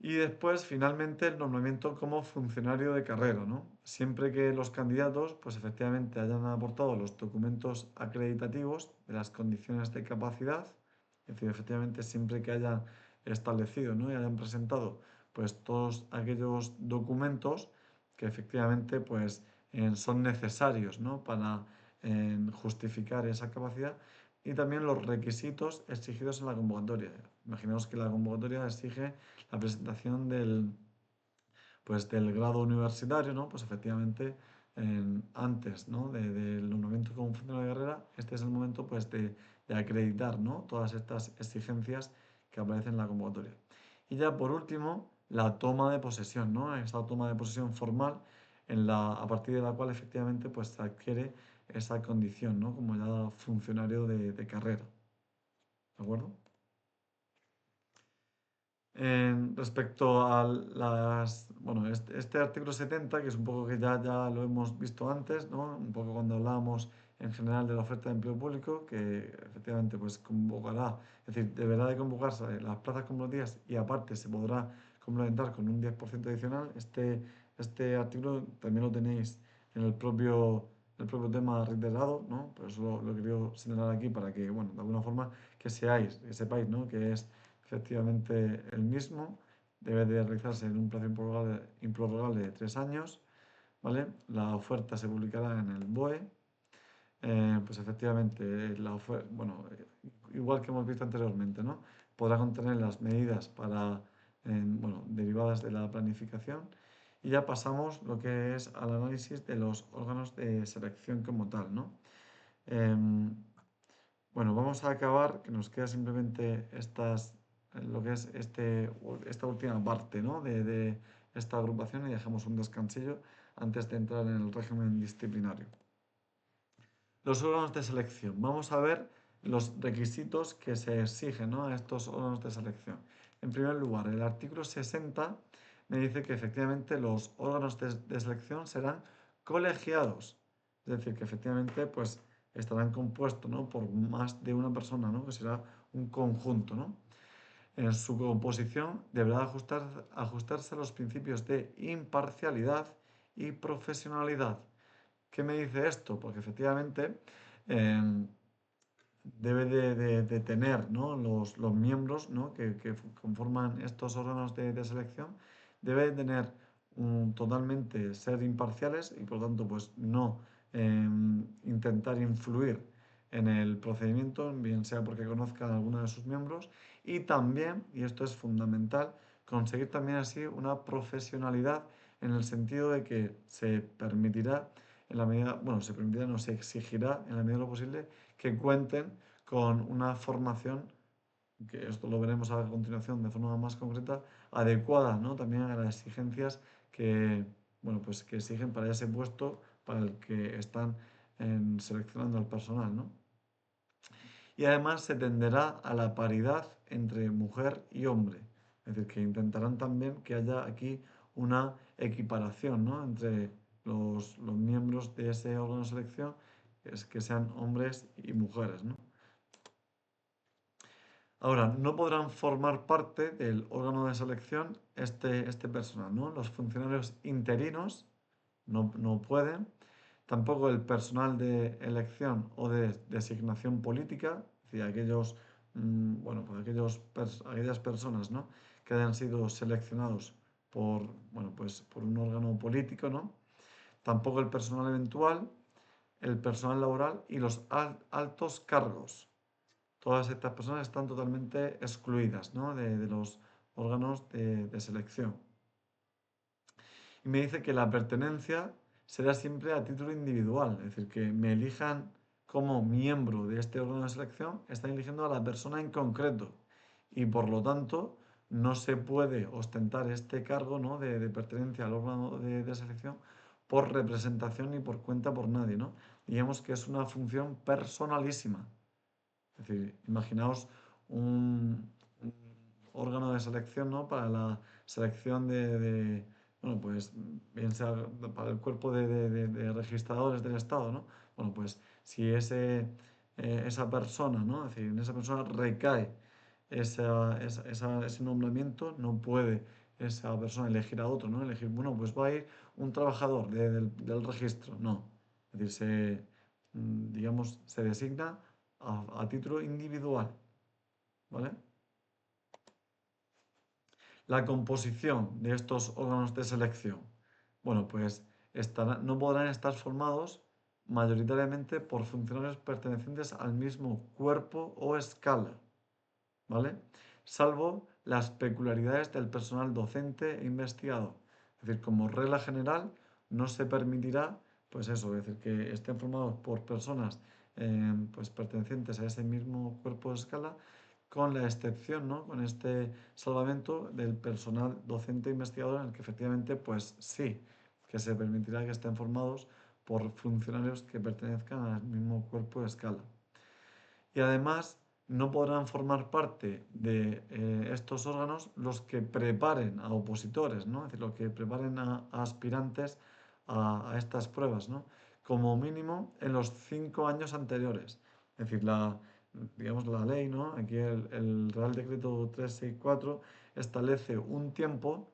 Y después, finalmente, el nombramiento como funcionario de carrera, ¿no? Siempre que los candidatos, pues efectivamente hayan aportado los documentos acreditativos de las condiciones de capacidad, es decir, efectivamente, siempre que hayan establecido, ¿no?, y hayan presentado, pues todos aquellos documentos que efectivamente, pues son necesarios, ¿no?, para justificar esa capacidad y también los requisitos exigidos en la convocatoria. Imaginaos que la convocatoria exige la presentación del grado universitario, ¿no? Pues efectivamente, antes, ¿no?, del nombramiento como funcionario de carrera, este es el momento pues de acreditar, ¿no?, todas estas exigencias que aparecen en la convocatoria. Y ya por último, la toma de posesión, ¿no? Esa toma de posesión formal a partir de la cual efectivamente pues se adquiere esa condición, ¿no?, como ya funcionario de carrera. ¿De acuerdo? Respecto a bueno, este artículo 70, que es un poco que ya lo hemos visto antes, ¿no?, un poco cuando hablábamos en general de la oferta de empleo público, que efectivamente pues convocará, es decir, deberá de convocarse las plazas convocatorias y aparte se podrá complementar con un 10% adicional. Este artículo también lo tenéis en el propio tema reiterado, ¿no? Por eso lo he querido señalar aquí para que, bueno, de alguna forma que sepáis, ¿no?, que es efectivamente el mismo, debe de realizarse en un plazo improrrogable de 3 años, ¿vale? La oferta se publicará en el BOE, pues efectivamente, bueno, igual que hemos visto anteriormente, ¿no? Podrá contener las medidas para, bueno, derivadas de la planificación. Y ya pasamos lo que es al análisis de los órganos de selección como tal, ¿no? Em, bueno, vamos a acabar, que nos queda simplemente lo que es esta última parte, ¿no? de esta agrupación y dejamos un descansillo antes de entrar en el régimen disciplinario. Los órganos de selección. Vamos a ver los requisitos que se exigen, ¿no? A estos órganos de selección. En primer lugar, el artículo 60 me dice que efectivamente los órganos de selección serán colegiados. Es decir, que efectivamente pues, estarán compuestos, ¿no? Por más de una persona, ¿no? Que será un conjunto, ¿no? En su composición deberá ajustarse a los principios de imparcialidad y profesionalidad. ¿Qué me dice esto? Porque efectivamente eh, debe de tener, ¿no? los miembros, ¿no? que conforman estos órganos de selección, debe de tener totalmente ser imparciales y por lo tanto pues no intentar influir en el procedimiento, bien sea porque conozcan a alguno de sus miembros y también, y esto es fundamental, conseguir también así una profesionalidad en el sentido de que se permitirá en la medida, bueno, se permitirá, no se exigirá en la medida de lo posible que cuenten con una formación, que esto lo veremos a continuación de forma más concreta, adecuada, ¿no? También a las exigencias que, bueno, pues que exigen para ese puesto para el que están seleccionando al personal, ¿no? Y además se tenderá a la paridad entre mujer y hombre. Es decir, que intentarán también que haya aquí una equiparación, ¿no? Entre los miembros de ese órgano de selección, es que sean hombres y mujeres, ¿no? Ahora, no podrán formar parte del órgano de selección este personal, ¿no? Los funcionarios interinos no pueden, tampoco el personal de elección o de designación política, es decir, bueno, pues aquellas personas, ¿no? Que hayan sido seleccionados bueno, pues por un órgano político, ¿no? Tampoco el personal eventual, el personal laboral y los altos cargos. Todas estas personas están totalmente excluidas, ¿no? de los órganos de selección. Y me dice que la pertenencia será siempre a título individual, es decir, que me elijan como miembro de este órgano de selección, están eligiendo a la persona en concreto. Y por lo tanto, no se puede ostentar este cargo, ¿no? de pertenencia al órgano de selección por representación ni por cuenta por nadie, ¿no? Digamos que es una función personalísima. Es decir, imaginaos un órgano de selección, ¿no? Para la selección bueno, pues, bien sea para el cuerpo de registradores del Estado, ¿no? Bueno, pues, si esa persona, ¿no? Es decir, en esa persona recae ese nombramiento, no puede esa persona elegir a otro, ¿no? Elegir, bueno, pues va a ir un trabajador del registro, no. Es decir, digamos, se designa a título individual, ¿vale? La composición de estos órganos de selección. Bueno, pues no podrán estar formados mayoritariamente por funcionarios pertenecientes al mismo cuerpo o escala, ¿vale? Salvo las peculiaridades del personal docente e investigador. Es decir, como regla general, no se permitirá, pues eso, es decir, que estén formados por personas pues pertenecientes a ese mismo cuerpo de escala, con la excepción, ¿no? Con este salvamento del personal docente e investigador, en el que efectivamente, pues sí, que se permitirá que estén formados por funcionarios que pertenezcan al mismo cuerpo de escala. Y además no podrán formar parte de estos órganos los que preparen a opositores, ¿no? Es decir, los que preparen a aspirantes a estas pruebas, ¿no? Como mínimo en los 5 años anteriores. Es decir, digamos, la ley, ¿no? Aquí el Real Decreto 364 establece un tiempo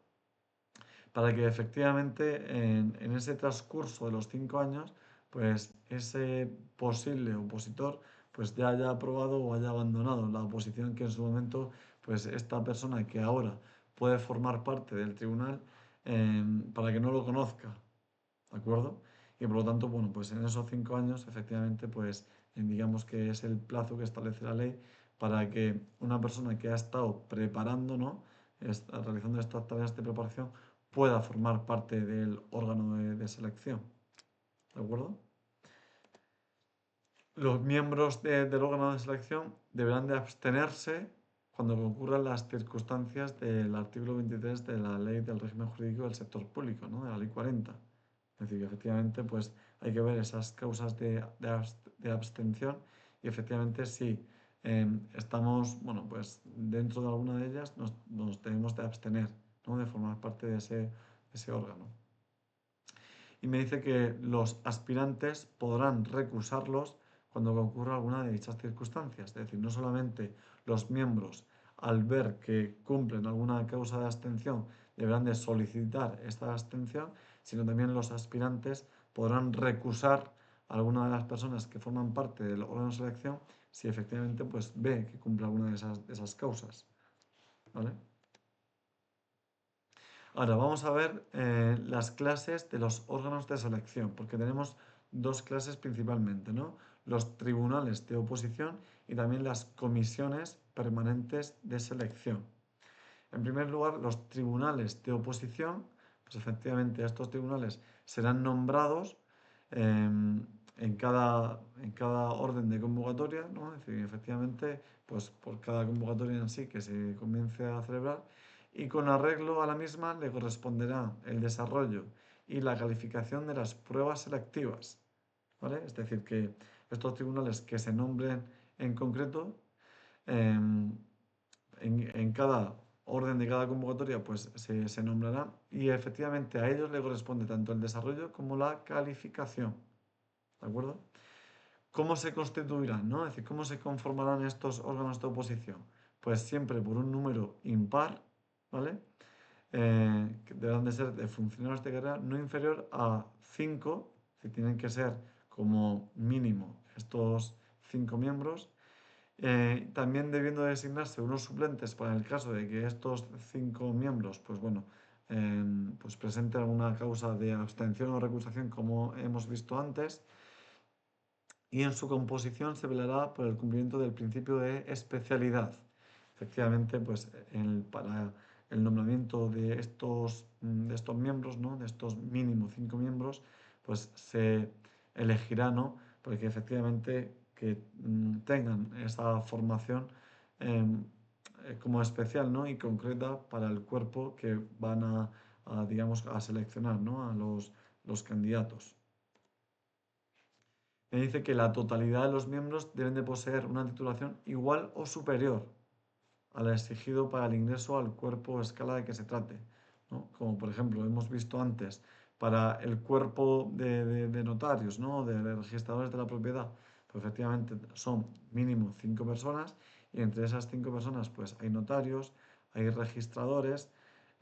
para que efectivamente en ese transcurso de los 5 años, pues ese posible opositor pues ya haya aprobado o haya abandonado la oposición que en su momento, pues esta persona que ahora puede formar parte del tribunal, para que no lo conozca, ¿de acuerdo? Y por lo tanto, bueno, pues en esos 5 años, efectivamente, pues digamos que es el plazo que establece la ley para que una persona que ha estado preparando, ¿no? Realizando estas tareas de preparación, pueda formar parte del órgano de selección. ¿De acuerdo? Los miembros del órgano de selección deberán de abstenerse cuando concurran las circunstancias del artículo 23 de la Ley del Régimen Jurídico del Sector Público, ¿no? De la Ley 40. Es decir, que efectivamente pues, hay que ver esas causas de abstención y efectivamente si estamos bueno, pues, dentro de alguna de ellas nos debemos de abstener, ¿no? De formar parte de ese órgano. Y me dice que los aspirantes podrán recusarlos cuando concurra alguna de dichas circunstancias. Es decir, no solamente los miembros, al ver que cumplen alguna causa de abstención, deberán de solicitar esta abstención, sino también los aspirantes podrán recusar a alguna de las personas que forman parte del órgano de selección si efectivamente pues, ve que cumple alguna de esas causas. ¿Vale? Ahora vamos a ver las clases de los órganos de selección, porque tenemos dos clases principalmente, ¿no? Los tribunales de oposición y también las comisiones permanentes de selección. En primer lugar, los tribunales de oposición, pues efectivamente estos tribunales serán nombrados en cada orden de convocatoria, ¿no? Es decir, efectivamente, pues por cada convocatoria en sí que se comience a celebrar y con arreglo a la misma le corresponderá el desarrollo y la calificación de las pruebas selectivas, ¿vale? Es decir, que estos tribunales que se nombren en concreto, em, en cada orden de cada convocatoria, pues se nombrará y efectivamente a ellos le corresponde tanto el desarrollo como la calificación, ¿de acuerdo? ¿Cómo se constituirán, no? Es decir, ¿cómo se conformarán estos órganos de oposición? Pues siempre por un número impar, ¿vale? Que deberán de ser de funcionarios de carrera no inferior a 5, que tienen que ser como mínimo estos 5 miembros, también debiendo designarse unos suplentes para el caso de que estos 5 miembros, pues bueno, pues presenten alguna causa de abstención o recusación como hemos visto antes, y en su composición se velará por el cumplimiento del principio de especialidad. Efectivamente, pues para el nombramiento de estos miembros, ¿no? De estos mínimo 5 miembros, pues se elegirá, ¿no? Porque efectivamente que tengan esa formación em, como especial, ¿no? Y concreta para el cuerpo que van digamos, a seleccionar, ¿no? A los candidatos. Me dice que la totalidad de los miembros deben de poseer una titulación igual o superior a la exigido para el ingreso al cuerpo o escala de que se trate, ¿no? Como por ejemplo hemos visto antes para el cuerpo de notarios, ¿no? De registradores de la propiedad, pues efectivamente son mínimo 5 personas y entre esas 5 personas pues hay notarios, hay registradores,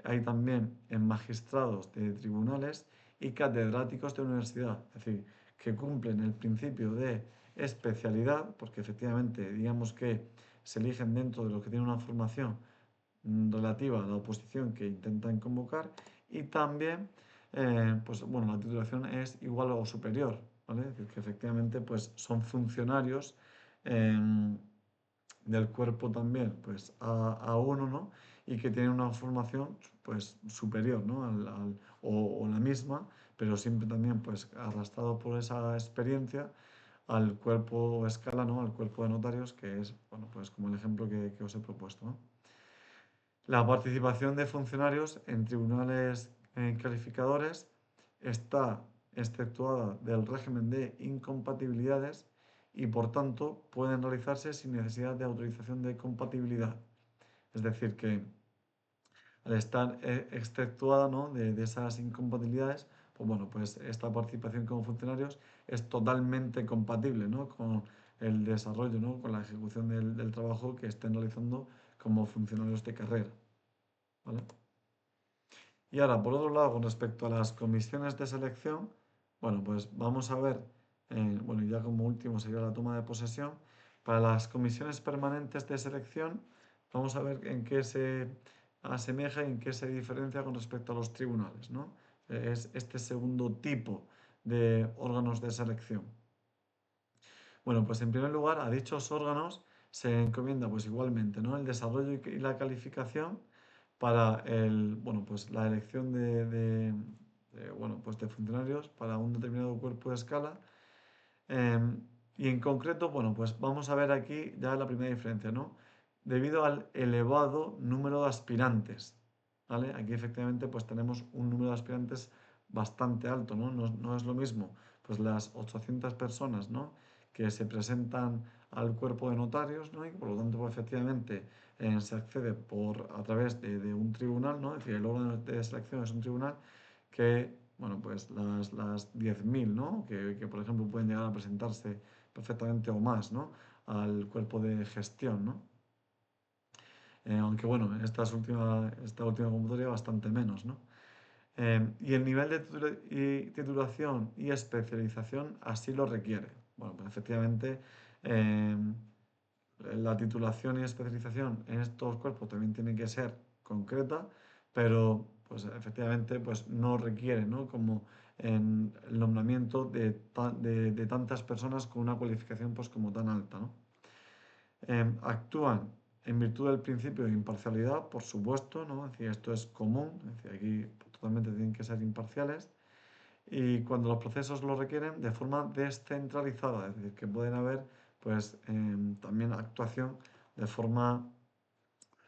hay también magistrados de tribunales y catedráticos de universidad, es decir, que cumplen el principio de especialidad, porque efectivamente digamos que se eligen dentro de lo que tiene una formación relativa a la oposición que intentan convocar y también, pues bueno, la titulación es igual o superior, ¿vale? Es decir, que efectivamente pues son funcionarios del cuerpo también, pues a uno, ¿no? Y que tienen una formación pues superior, ¿no? O la misma, pero siempre también pues arrastrado por esa experiencia al cuerpo o escala, ¿no? Al cuerpo de notarios, que es, bueno, pues como el ejemplo que os he propuesto, ¿no? La participación de funcionarios en tribunales calificadores está exceptuada del régimen de incompatibilidades y, por tanto, pueden realizarse sin necesidad de autorización de compatibilidad. Es decir, que al estar exceptuada, ¿no? de esas incompatibilidades, pues bueno, pues esta participación como funcionarios es totalmente compatible, ¿no? Con el desarrollo, ¿no? Con la ejecución del trabajo que estén realizando como funcionarios de carrera, ¿vale? Y ahora, por otro lado, con respecto a las comisiones de selección, bueno, pues vamos a ver, bueno, ya como último sería la toma de posesión. Para las comisiones permanentes de selección, vamos a ver en qué se asemeja y en qué se diferencia con respecto a los tribunales, ¿no? Es este segundo tipo de órganos de selección. Bueno, pues en primer lugar, a dichos órganos se encomienda pues igualmente, ¿no? El desarrollo y la calificación para bueno, pues la elección bueno, pues de funcionarios para un determinado cuerpo de escala. Y en concreto, bueno, pues vamos a ver aquí ya la primera diferencia, ¿no? Debido al elevado número de aspirantes, ¿vale? Aquí efectivamente pues tenemos un número de aspirantes bastante alto, ¿no? No es lo mismo, pues las 800 personas, ¿no? Que se presentan al cuerpo de notarios, ¿no? Y por lo tanto, pues, efectivamente, se accede a través de un tribunal, ¿no? Es decir, el órgano de selección es un tribunal que, bueno, pues las 10.000, ¿no? Por ejemplo, pueden llegar a presentarse perfectamente o más, ¿no? Al cuerpo de gestión, ¿no? Aunque, bueno, esta última convocatoria bastante menos, ¿no? Y el nivel de titulación y especialización así lo requiere. Bueno, pues efectivamente, eh, la titulación y especialización en estos cuerpos también tiene que ser concreta, pero pues efectivamente pues no requiere, ¿no? Como en el nombramiento de tantas personas con una cualificación pues como tan alta, ¿no? Actúan en virtud del principio de imparcialidad, por supuesto, ¿no? Es decir, esto es común, es decir, aquí totalmente tienen que ser imparciales y cuando los procesos lo requieren de forma descentralizada, es decir, que pueden haber pues también actuación de forma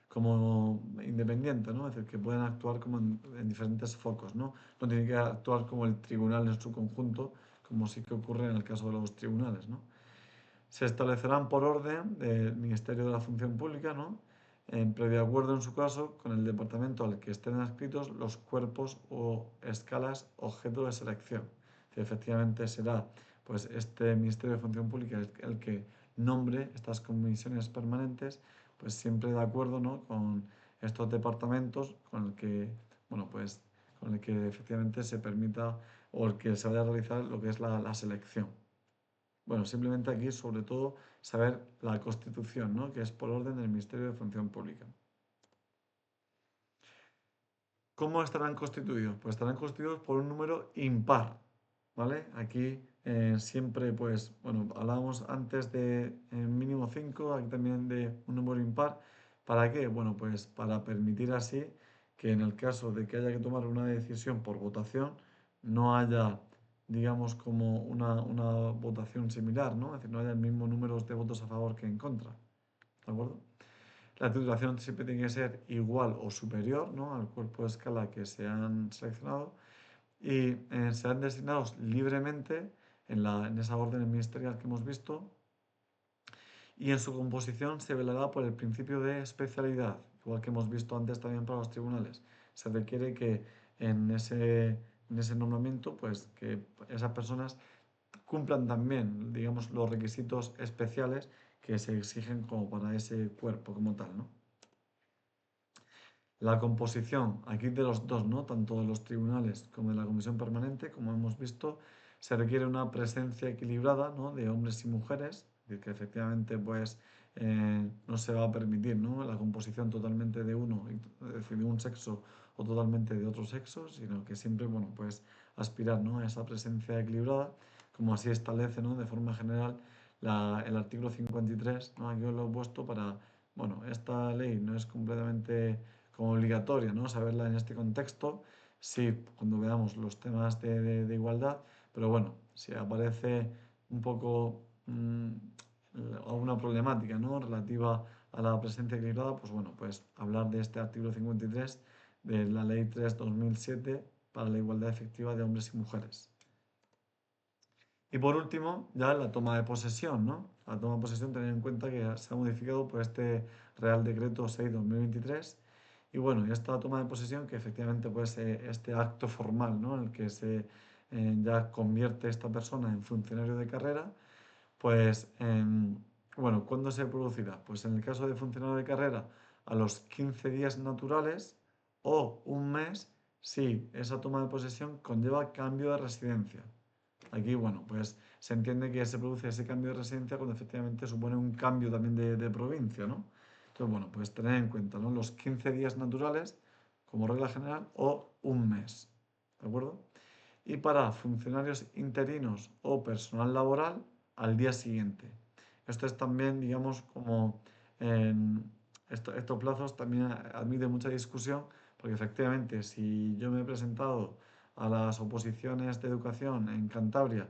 como independiente, ¿no? Es decir, que pueden actuar como en diferentes focos, ¿no? No tienen que actuar como el tribunal en su conjunto, como sí que ocurre en el caso de los tribunales, ¿no? Se establecerán por orden del Ministerio de la Función Pública, ¿no? En previo acuerdo, en su caso, con el departamento al que estén adscritos los cuerpos o escalas objeto de selección. Que efectivamente será pues, este Ministerio de Función Pública el que nombre estas comisiones permanentes, pues siempre de acuerdo, ¿no? Con estos departamentos con el que, bueno, pues, con el que efectivamente se permita o el que se vaya a realizar lo que es la selección. Bueno, simplemente aquí, sobre todo, saber la Constitución, ¿no? Que es por orden del Ministerio de Función Pública. ¿Cómo estarán constituidos? Pues estarán constituidos por un número impar, ¿vale? Aquí siempre, pues, bueno, hablábamos antes de mínimo 5, aquí también de un número impar. ¿Para qué? Bueno, pues para permitir así que en el caso de que haya que tomar una decisión por votación, no haya, digamos, como una votación similar, ¿no? Es decir, no haya el mismo número de votos a favor que en contra, ¿de acuerdo? La titulación siempre tiene que ser igual o superior, ¿no? Al cuerpo de escala que se han seleccionado y serán designados libremente en esa orden ministerial que hemos visto y en su composición se velará por el principio de especialidad, igual que hemos visto antes también para los tribunales. Se requiere que en ese nombramiento, pues que esas personas cumplan también, digamos, los requisitos especiales que se exigen como para ese cuerpo como tal, ¿no? La composición, aquí de los dos, ¿no? Tanto de los tribunales como de la comisión permanente, como hemos visto, se requiere una presencia equilibrada, ¿no? De hombres y mujeres, es decir, que efectivamente pues no se va a permitir, ¿no? La composición totalmente de uno, es decir, de un sexo o totalmente de otro sexo, sino que siempre, bueno, pues aspirar, ¿no? A esa presencia equilibrada, como así establece, ¿no? De forma general el artículo 53, ¿no? Aquí os lo he puesto para, bueno, esta ley no es completamente como obligatoria, ¿no? Saberla en este contexto, sí, cuando veamos los temas de igualdad, pero bueno, si aparece un poco alguna problemática, ¿no? Relativa a la presencia equilibrada, pues bueno, pues hablar de este artículo 53 de la Ley 3/2007 para la igualdad efectiva de hombres y mujeres. Y por último, ya la toma de posesión, ¿no? La toma de posesión, tener en cuenta que se ha modificado por este Real Decreto 6/2023. Y bueno, y esta toma de posesión, que efectivamente pues este acto formal, ¿no? En el que se ya convierte esta persona en funcionario de carrera, pues bueno, ¿cuándo se producirá? Pues en el caso de funcionario de carrera, a los 15 días naturales o un mes si esa toma de posesión conlleva cambio de residencia. Aquí, bueno, pues se entiende que se produce ese cambio de residencia cuando efectivamente supone un cambio también de provincia, ¿no? Entonces, bueno, pues tener en cuenta, ¿no? Los 15 días naturales como regla general o un mes, ¿de acuerdo? Y para funcionarios interinos o personal laboral, al día siguiente. esto es también, digamos, como en estos plazos también admite mucha discusión, porque efectivamente, si yo me he presentado a las oposiciones de educación en Cantabria,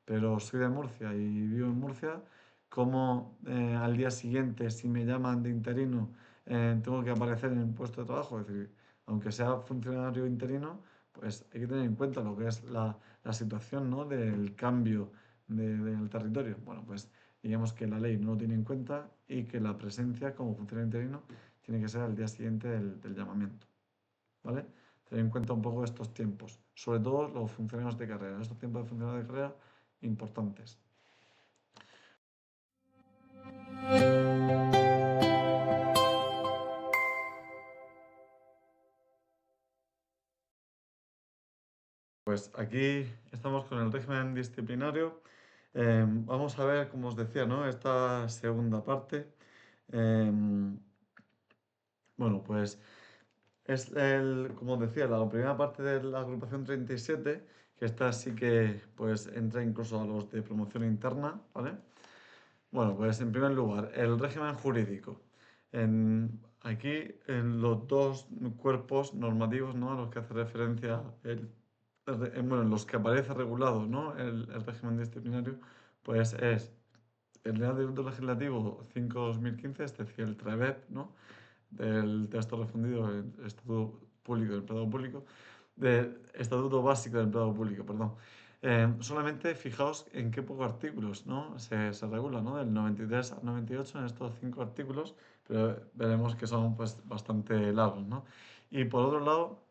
pero soy de Murcia y vivo en Murcia, ¿cómo al día siguiente, si me llaman de interino, tengo que aparecer en el puesto de trabajo? Es decir, aunque sea funcionario interino, pues hay que tener en cuenta lo que es la situación, ¿no? Del cambio del territorio. Bueno, pues digamos que la ley no lo tiene en cuenta y que la presencia como funcionario interino tiene que ser al día siguiente del llamamiento, ¿vale? Tener en cuenta un poco estos tiempos, sobre todo los funcionarios de carrera, estos tiempos de funcionarios de carrera importantes. Pues aquí estamos con el régimen disciplinario. Vamos a ver, como os decía, ¿no? Esta segunda parte. Em, bueno, pues como decía, la primera parte de la agrupación 37, que esta sí que pues entra incluso a los de promoción interna, ¿vale? Bueno, pues en primer lugar, el régimen jurídico. Aquí, en los dos cuerpos normativos, ¿no? A los que hace referencia bueno, en los que aparece regulado, ¿no? El régimen disciplinario, pues es el Real Decreto Legislativo 5/2015, es decir, el TREBEP, ¿no? Del texto refundido del Estatuto Público del Empleado Público, del Estatuto Básico del Empleado Público, perdón. Solamente fijaos en qué pocos artículos, ¿no? se regula, ¿no? Del 93 al 98 en estos 5 artículos, pero veremos que son pues bastante largos, ¿no? Y por otro lado,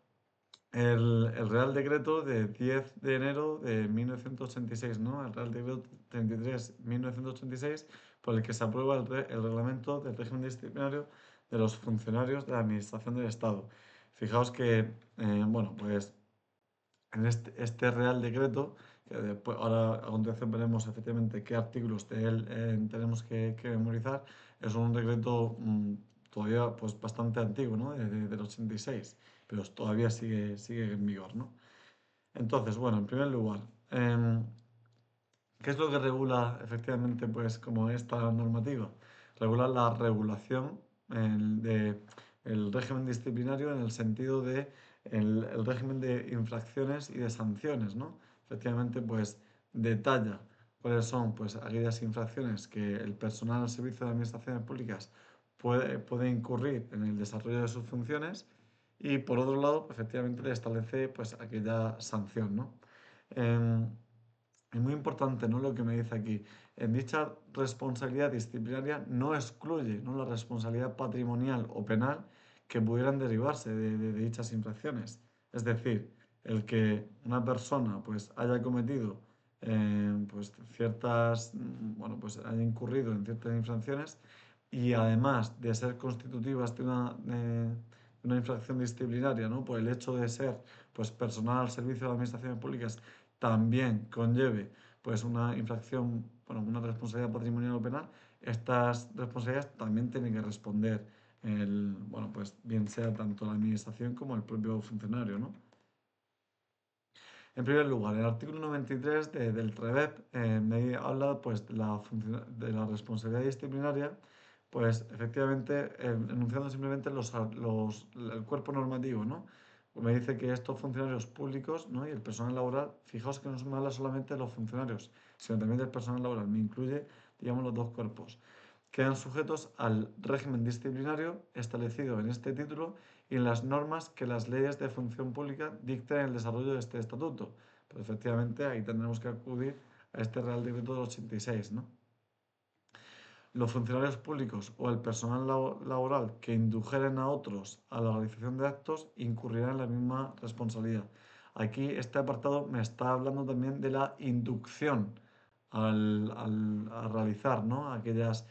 el Real Decreto de 10 de enero de 1986, ¿no? El Real Decreto 33/1986, por el que se aprueba el reglamento del régimen disciplinario de los funcionarios de la Administración del Estado. Fijaos que, bueno, pues en este Real Decreto, que después, ahora a continuación veremos efectivamente qué artículos de él tenemos que memorizar, es un decreto todavía pues bastante antiguo, ¿no? Del 86, pero todavía sigue en vigor, ¿no? Entonces, bueno, en primer lugar, ¿qué es lo que regula efectivamente pues como esta normativa? Regula la regulación del régimen disciplinario en el sentido de el régimen de infracciones y de sanciones, ¿no? Efectivamente, pues detalla cuáles son pues aquellas infracciones que el personal al servicio de administraciones públicas puede incurrir en el desarrollo de sus funciones y por otro lado, efectivamente le establece pues aquella sanción, ¿no? Em, es muy importante, ¿no? Lo que me dice aquí. En dicha responsabilidad disciplinaria no excluye, ¿no? La responsabilidad patrimonial o penal que pudieran derivarse de dichas infracciones. Es decir, el que una persona pues haya cometido pues ciertas, bueno, pues haya incurrido en ciertas infracciones y además de ser constitutivas de una infracción disciplinaria, ¿no? Por el hecho de ser pues personal al servicio de las administraciones públicas también conlleve pues una infracción, bueno, una responsabilidad patrimonial o penal, estas responsabilidades también tienen que responder bueno, pues bien sea tanto la administración como el propio funcionario, ¿no? En primer lugar, el artículo 93 del TREBEP me habla pues de la responsabilidad disciplinaria, pues efectivamente enunciando simplemente el cuerpo normativo, ¿no? Me dice que estos funcionarios públicos, ¿no? Y el personal laboral, fijaos que no se me habla solamente de los funcionarios, sino también del personal laboral, me incluye, digamos, los dos cuerpos. Quedan sujetos al régimen disciplinario establecido en este título y en las normas que las leyes de función pública dicten en el desarrollo de este estatuto. Pero efectivamente ahí tendremos que acudir a este Real Decreto del 86, ¿no? Los funcionarios públicos o el personal laboral que indujeren a otros a la realización de actos incurrirán en la misma responsabilidad. Aquí este apartado me está hablando también de la inducción a realizar, ¿no? Aquellas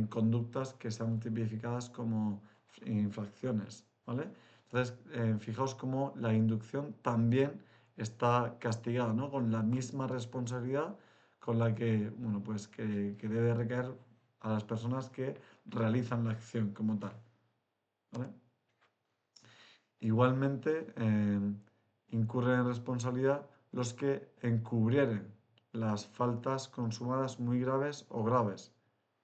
conductas que sean tipificadas como infracciones, ¿vale? Entonces, fijaos cómo la inducción también está castigada, ¿no? Con la misma responsabilidad con la que, bueno, pues que debe recaer a las personas que realizan la acción como tal, ¿vale? Igualmente, incurren en responsabilidad los que encubrieren las faltas consumadas muy graves o graves.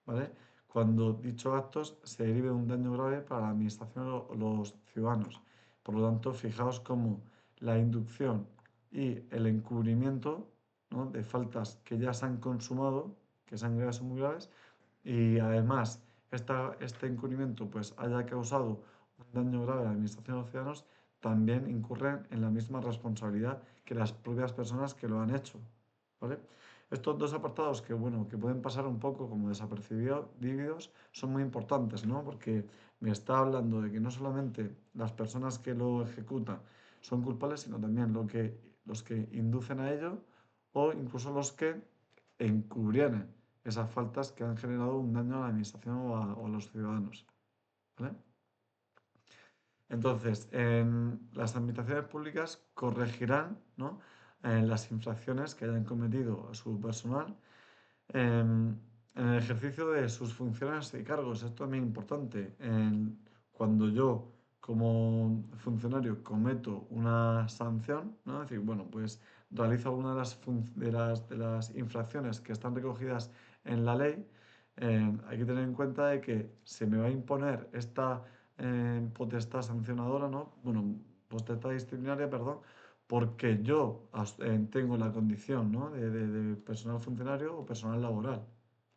¿vale? Cuando dicho actos se derive de un daño grave para la administración o los ciudadanos. Por lo tanto, fijaos cómo la inducción y el encubrimiento, ¿no?, de faltas que ya se han consumado, que sean graves o muy graves, y además este encubrimiento pues haya causado un daño grave a la administración o a los ciudadanos, también incurren en la misma responsabilidad que las propias personas que lo han hecho, ¿vale? Estos dos apartados que, bueno, que pueden pasar un poco como desapercibidos son muy importantes, ¿no? Porque me está hablando de que no solamente las personas que lo ejecutan son culpables, sino también los que inducen a ello o incluso los que encubrieron esas faltas que han generado un daño a la administración o a los ciudadanos, ¿vale? Entonces, las administraciones públicas corregirán, ¿no?, las infracciones que hayan cometido a su personal en el ejercicio de sus funciones y cargos. Esto es muy importante. Cuando yo, como funcionario, cometo una sanción, ¿no? Es decir, bueno, pues realizo alguna de las infracciones que están recogidas en la ley, hay que tener en cuenta de que se me va a imponer esta potestad sancionadora, ¿no? Bueno, potestad disciplinaria, perdón, porque yo tengo la condición, ¿no?, de personal funcionario o personal laboral,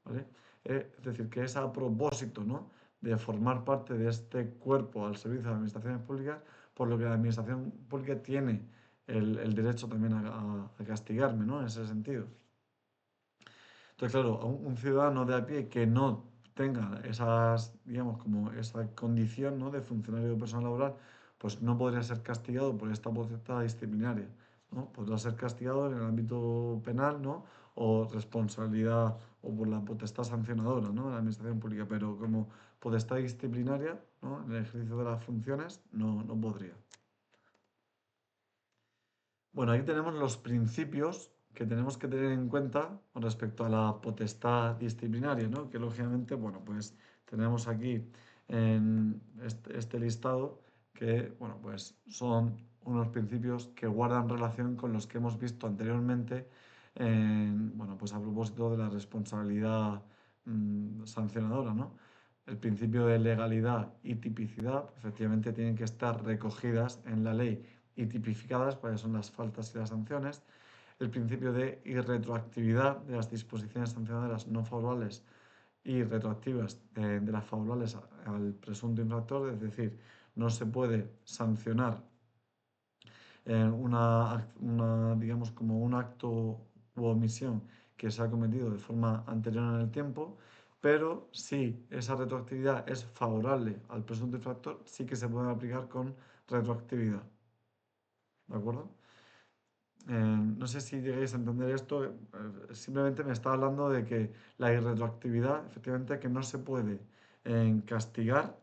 ¿vale? Es decir, que es a propósito, ¿no?, de formar parte de este cuerpo al servicio de las administraciones públicas, por lo que la administración pública tiene el derecho también a castigarme, ¿no?, en ese sentido. Entonces, claro, a un ciudadano de a pie que no tenga esas, digamos, como esa condición, ¿no?, de funcionario o personal laboral, pues no podría ser castigado por esta potestad disciplinaria, ¿no? Podrá ser castigado en el ámbito penal, ¿no?, o responsabilidad o por la potestad sancionadora, ¿no?, de la administración pública, pero como potestad disciplinaria, ¿no?, en el ejercicio de las funciones, no podría. Bueno, ahí tenemos los principios que tenemos que tener en cuenta con respecto a la potestad disciplinaria, ¿no? Que lógicamente, bueno, pues tenemos aquí en este listado que, bueno, pues son unos principios que guardan relación con los que hemos visto anteriormente, bueno, pues a propósito de la responsabilidad sancionadora, ¿no? El principio de legalidad y tipicidad, efectivamente, tienen que estar recogidas en la ley y tipificadas cuáles son las faltas y las sanciones. El principio de irretroactividad de las disposiciones sancionadoras no favorables y retroactivas de las favorables al presunto infractor, es decir, no se puede sancionar digamos, como un acto u omisión que se ha cometido de forma anterior en el tiempo, pero si esa retroactividad es favorable al presunto infractor, sí que se puede aplicar con retroactividad. ¿De acuerdo? No sé si llegáis a entender esto, simplemente me está hablando de que la irretroactividad, efectivamente, que no se puede castigar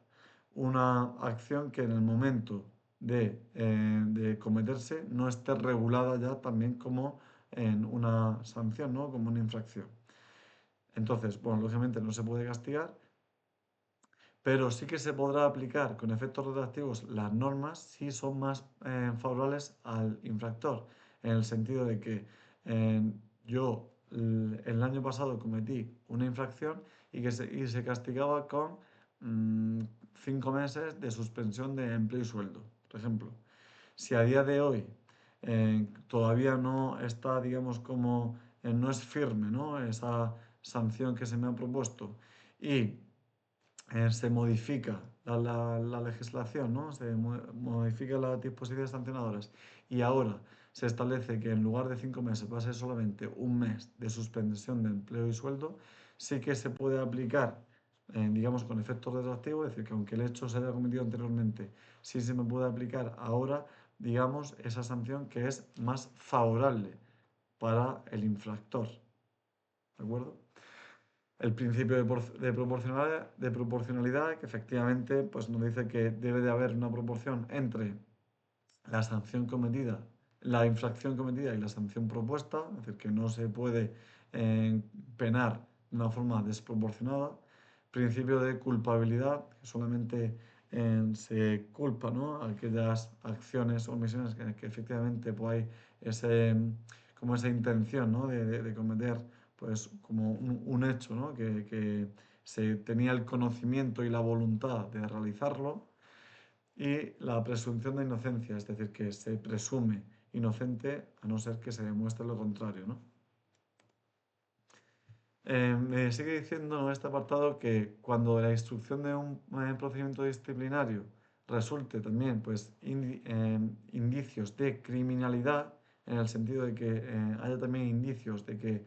una acción que en el momento de cometerse no esté regulada ya también como en una sanción, ¿no?, como una infracción. Entonces, bueno, lógicamente no se puede castigar, pero sí que se podrá aplicar con efectos retroactivos las normas si son más favorables al infractor, en el sentido de que yo el año pasado cometí una infracción y se castigaba con 5 meses de suspensión de empleo y sueldo, por ejemplo. Si a día de hoy todavía no está, digamos, como no es firme, ¿no?, esa sanción que se me ha propuesto y se modifica la legislación, ¿no? Se modifican las disposiciones sancionadoras y ahora se establece que en lugar de 5 meses va a ser solamente un mes de suspensión de empleo y sueldo, sí que se puede aplicar, digamos, con efectos retroactivos, es decir, que aunque el hecho se haya cometido anteriormente, sí se me puede aplicar ahora, digamos, esa sanción que es más favorable para el infractor. ¿De acuerdo? El principio de proporcionalidad, que efectivamente pues, nos dice que debe de haber una proporción entre la sanción cometida, la infracción cometida y la sanción propuesta, es decir, que no se puede penar de una forma desproporcionada. Principio de culpabilidad, que solamente se culpa, ¿no?, aquellas acciones o omisiones que efectivamente pues, hay como esa intención, ¿no?, de cometer pues como un hecho, ¿no?, que se tenía el conocimiento y la voluntad de realizarlo, y la presunción de inocencia, es decir, que se presume inocente a no ser que se demuestre lo contrario, ¿no? Me sigue diciendo en este apartado que cuando la instrucción de un procedimiento disciplinario resulte también pues, indicios de criminalidad, en el sentido de que haya también indicios de que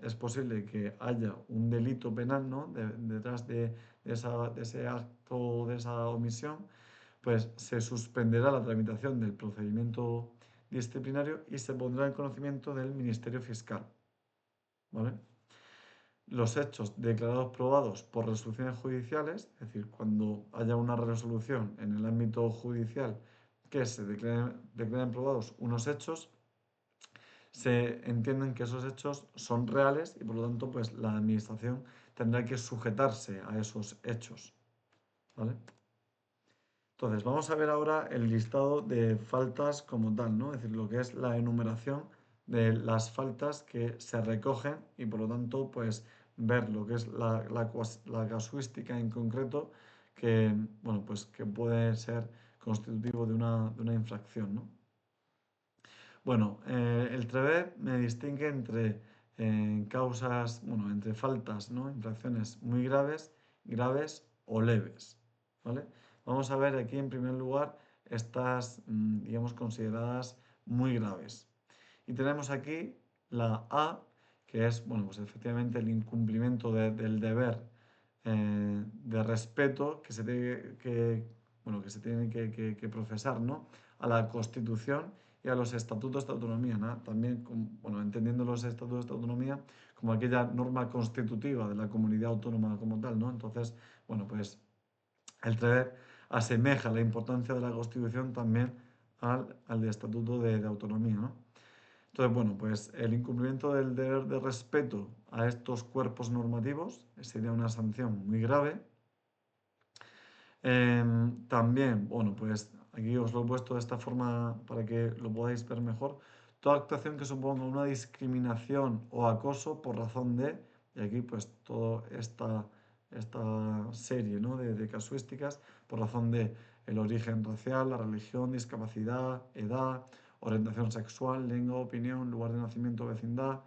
es posible que haya un delito penal, ¿no? Detrás de ese acto, de esa omisión, pues se suspenderá la tramitación del procedimiento disciplinario y se pondrá en conocimiento del Ministerio Fiscal, ¿vale? Los hechos declarados probados por resoluciones judiciales, es decir, cuando haya una resolución en el ámbito judicial que se declaren probados unos hechos, se entienden que esos hechos son reales y por lo tanto pues la administración tendrá que sujetarse a esos hechos, ¿vale? Entonces, vamos a ver ahora el listado de faltas como tal, ¿no? Es decir, lo que es la enumeración de las faltas que se recogen y por lo tanto, pues ver lo que es la casuística en concreto que, bueno, pues que puede ser constitutivo de una infracción, ¿no? Bueno, el TREVEP me distingue entre causas, bueno, entre faltas, ¿no? Infracciones muy graves, graves o leves, ¿vale? Vamos a ver aquí en primer lugar estas, digamos, consideradas muy graves. Y tenemos aquí la A, que es, bueno, pues efectivamente el incumplimiento del deber de respeto que se tiene bueno, que se tiene que profesar, ¿no? A la Constitución y a los estatutos de autonomía, ¿no? También, bueno, entendiendo los estatutos de autonomía como aquella norma constitutiva de la comunidad autónoma como tal, ¿no? Entonces, bueno, pues el TREVEP asemeja la importancia de la Constitución también al de estatuto de autonomía, ¿no? Entonces, bueno, pues el incumplimiento del deber de respeto a estos cuerpos normativos sería una sanción muy grave. También, bueno, pues aquí os lo he puesto de esta forma para que lo podáis ver mejor. Toda actuación que suponga una discriminación o acoso por razón de, y aquí pues toda esta serie, ¿no? de casuísticas, por razón de el origen racial, la religión, discapacidad, edad, orientación sexual, lengua, opinión, lugar de nacimiento, vecindad,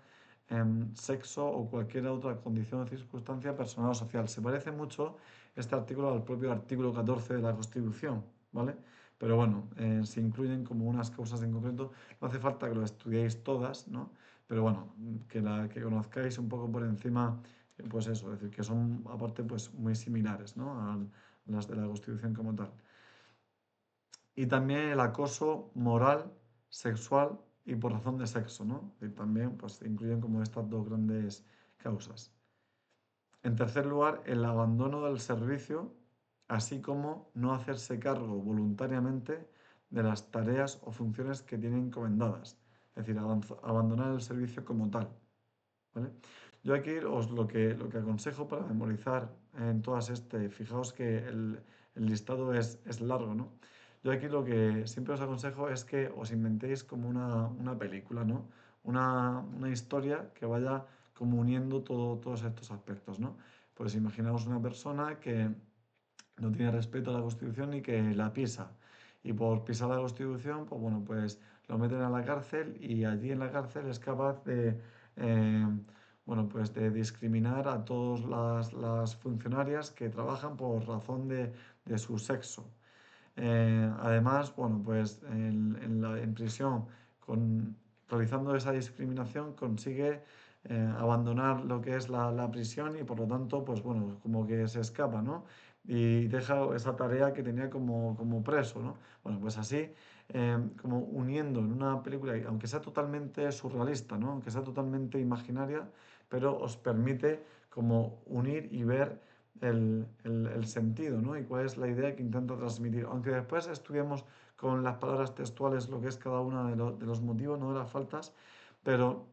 sexo o cualquier otra condición o circunstancia personal o social. Se parece mucho este artículo al propio artículo 14 de la Constitución, ¿vale? Pero bueno, se incluyen como unas causas en concreto. No hace falta que lo estudiéis todas, ¿no? Pero bueno, que conozcáis un poco por encima, pues eso, es decir, que son aparte pues muy similares, ¿no? A las de la Constitución como tal. Y también el acoso moral, sexual y por razón de sexo, ¿no? Y también pues se incluyen como estas dos grandes causas. En tercer lugar, el abandono del servicio, así como no hacerse cargo voluntariamente de las tareas o funciones que tienen encomendadas, es decir, abandonar el servicio como tal, ¿vale? Yo aquí lo que aconsejo para memorizar en todas fijaos que el listado es largo, ¿no? Yo aquí lo que siempre os aconsejo es que os inventéis como una película, ¿no? Una historia que vaya como uniendo todos estos aspectos, ¿no? Pues imaginaos una persona que no tiene respeto a la Constitución y que la pisa. Y por pisar la Constitución, pues bueno, pues lo meten a la cárcel y allí en la cárcel es capaz de, bueno, pues de discriminar a todas las funcionarias que trabajan por razón de su sexo. Además, bueno, pues en prisión, realizando esa discriminación, consigue abandonar lo que es la prisión y por lo tanto, pues bueno, como que se escapa, ¿no? Y deja esa tarea que tenía como preso, ¿no? Bueno, pues así, como uniendo en una película, aunque sea totalmente surrealista, ¿no? Aunque sea totalmente imaginaria, pero os permite como unir y ver el sentido, ¿no? Y cuál es la idea que intenta transmitir. Aunque después estudiemos con las palabras textuales lo que es cada uno de los motivos, no de las faltas, pero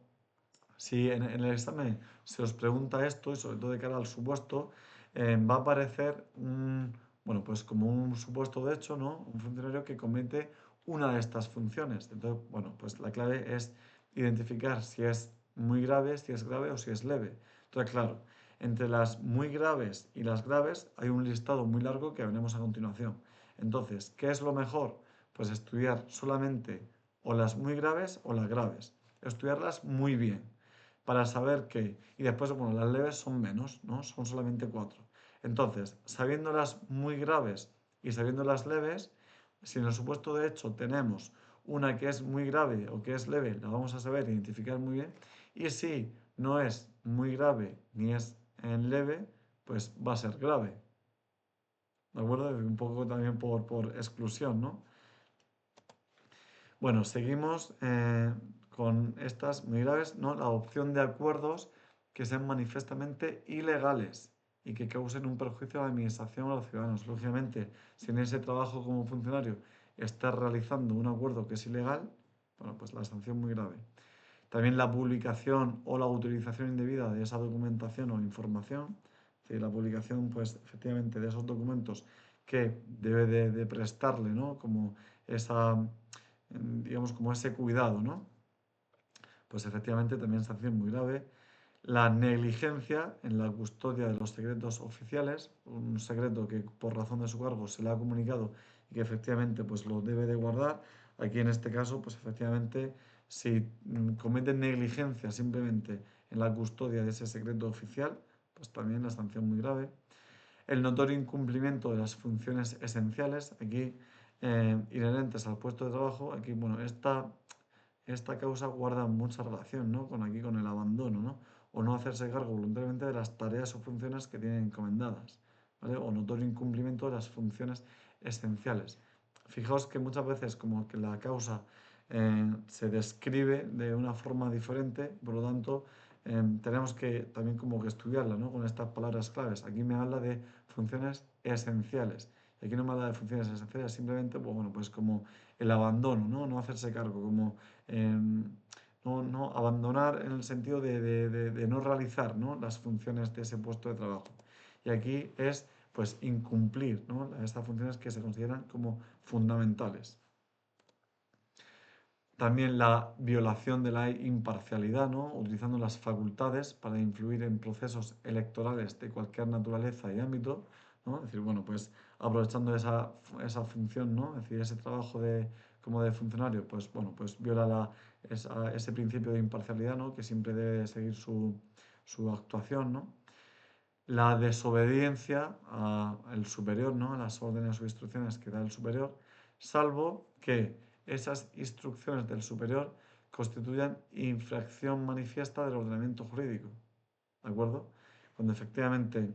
si en el examen se os pregunta esto, y sobre todo de cara al supuesto, va a aparecer bueno, pues como un supuesto de hecho, ¿no? Un funcionario que comete una de estas funciones. Entonces, bueno, pues la clave es identificar si es muy grave, si es grave o si es leve. Entonces, claro, Entre las muy graves y las graves hay un listado muy largo que veremos a continuación. Entonces, ¿qué es lo mejor? Pues estudiar solamente o las muy graves o las graves. Estudiarlas muy bien para saber que, y después, bueno, las leves son menos, ¿no? Son solamente cuatro. Entonces, sabiendo las muy graves y sabiendo las leves, si en el supuesto de hecho tenemos una que es muy grave o que es leve, la vamos a saber identificar muy bien. Y si no es muy grave ni es en leve, pues va a ser grave. ¿De acuerdo? Un poco también por exclusión, ¿no? Bueno, seguimos con estas muy graves, ¿no? La opción de acuerdos que sean manifiestamente ilegales y que causen un perjuicio a la administración o a los ciudadanos. Lógicamente, si en ese trabajo como funcionario estás realizando un acuerdo que es ilegal, bueno, pues la sanción muy grave. También la publicación o la utilización indebida de esa documentación o información, es decir, la publicación, pues efectivamente, de esos documentos que debe de prestarle, ¿no? Como esa, digamos, como ese cuidado, ¿no? Pues efectivamente también sanción muy grave. La negligencia en la custodia de los secretos oficiales, un secreto que por razón de su cargo se le ha comunicado y que efectivamente pues lo debe de guardar. Aquí en este caso, pues efectivamente, si cometen negligencia simplemente en la custodia de ese secreto oficial, pues también la sanción muy grave. El notorio incumplimiento de las funciones esenciales, aquí inherentes al puesto de trabajo, aquí, bueno, esta causa guarda mucha relación, ¿no? Con aquí, con el abandono, ¿no? O no hacerse cargo voluntariamente de las tareas o funciones que tienen encomendadas, ¿vale? O notorio incumplimiento de las funciones esenciales. Fijaos que muchas veces como que la causa se describe de una forma diferente, por lo tanto, tenemos que también como que estudiarla, ¿no? Con estas palabras claves. Aquí me habla de funciones esenciales. Y aquí no me habla de funciones esenciales, simplemente, pues, bueno, pues como el abandono, ¿no? No hacerse cargo, como no abandonar en el sentido de no realizar, ¿no? Las funciones de ese puesto de trabajo. Y aquí es pues incumplir, ¿no? Estas funciones que se consideran como fundamentales. También la violación de la imparcialidad, ¿no? Utilizando las facultades para influir en procesos electorales de cualquier naturaleza y ámbito, ¿no? Es decir, bueno, pues aprovechando esa función, ¿no? Es decir, ese trabajo como de funcionario, pues bueno, pues viola ese principio de imparcialidad, ¿no? Que siempre debe seguir su actuación, ¿no? La desobediencia al superior, ¿no? A las órdenes o instrucciones que da el superior, salvo que esas instrucciones del superior constituyan infracción manifiesta del ordenamiento jurídico. ¿De acuerdo? Cuando efectivamente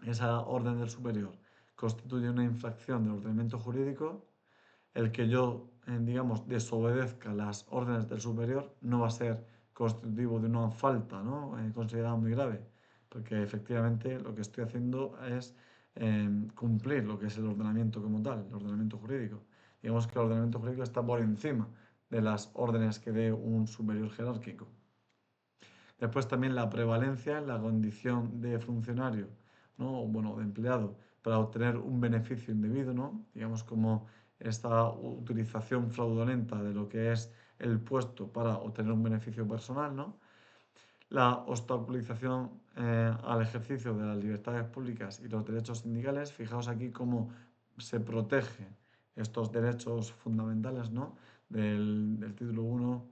esa orden del superior constituye una infracción del ordenamiento jurídico, el que yo, digamos, desobedezca las órdenes del superior no va a ser constitutivo de una falta, ¿no? Considerada muy grave, porque efectivamente lo que estoy haciendo es cumplir lo que es el ordenamiento como tal, el ordenamiento jurídico. Digamos que el ordenamiento jurídico está por encima de las órdenes que dé un superior jerárquico. Después también la prevalencia en la condición de funcionario, ¿no? O, bueno, de empleado, para obtener un beneficio indebido, ¿no? Digamos como esta utilización fraudulenta de lo que es el puesto para obtener un beneficio personal, ¿no? La obstaculización al ejercicio de las libertades públicas y los derechos sindicales. Fijaos aquí cómo se protegen estos derechos fundamentales, ¿no? Del título 1,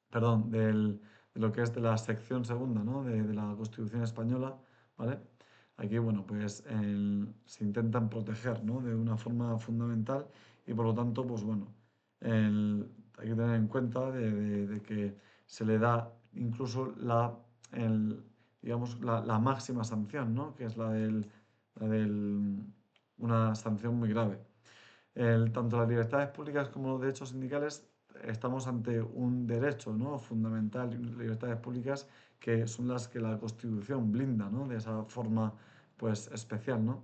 perdón, de lo que es de la sección segunda, ¿no? De la Constitución española, ¿vale? Aquí, bueno, pues se intentan proteger, ¿no? De una forma fundamental y por lo tanto, pues bueno, hay que tener en cuenta de que se le da incluso digamos, la máxima sanción, ¿no? Que es una sanción muy grave. Tanto las libertades públicas como los derechos sindicales estamos ante un derecho, ¿no? Fundamental, libertades públicas que son las que la Constitución blinda, ¿no? De esa forma pues especial, ¿no?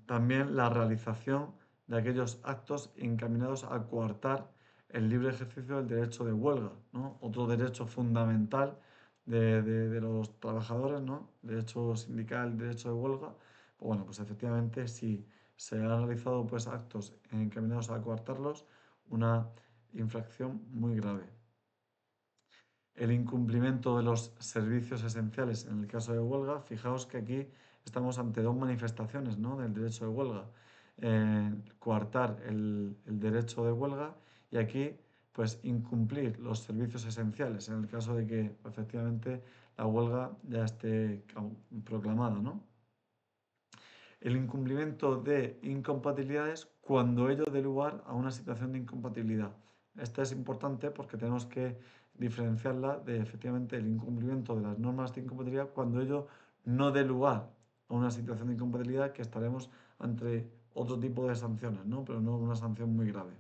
También la realización de aquellos actos encaminados a coartar el libre ejercicio del derecho de huelga, ¿no? Otro derecho fundamental de los trabajadores, ¿no? Derecho sindical, derecho de huelga. Pues bueno, pues efectivamente si se han realizado pues actos encaminados a coartarlos, una infracción muy grave. El incumplimiento de los servicios esenciales en el caso de huelga, fijaos que aquí estamos ante dos manifestaciones, ¿no?, del derecho de huelga. Coartar el derecho de huelga y aquí pues incumplir los servicios esenciales en el caso de que efectivamente la huelga ya esté proclamada, ¿no? El incumplimiento de incompatibilidades cuando ello dé lugar a una situación de incompatibilidad. Esta es importante porque tenemos que diferenciarla de efectivamente el incumplimiento de las normas de incompatibilidad cuando ello no dé lugar a una situación de incompatibilidad, que estaremos ante otro tipo de sanciones, ¿no?, pero no una sanción muy grave.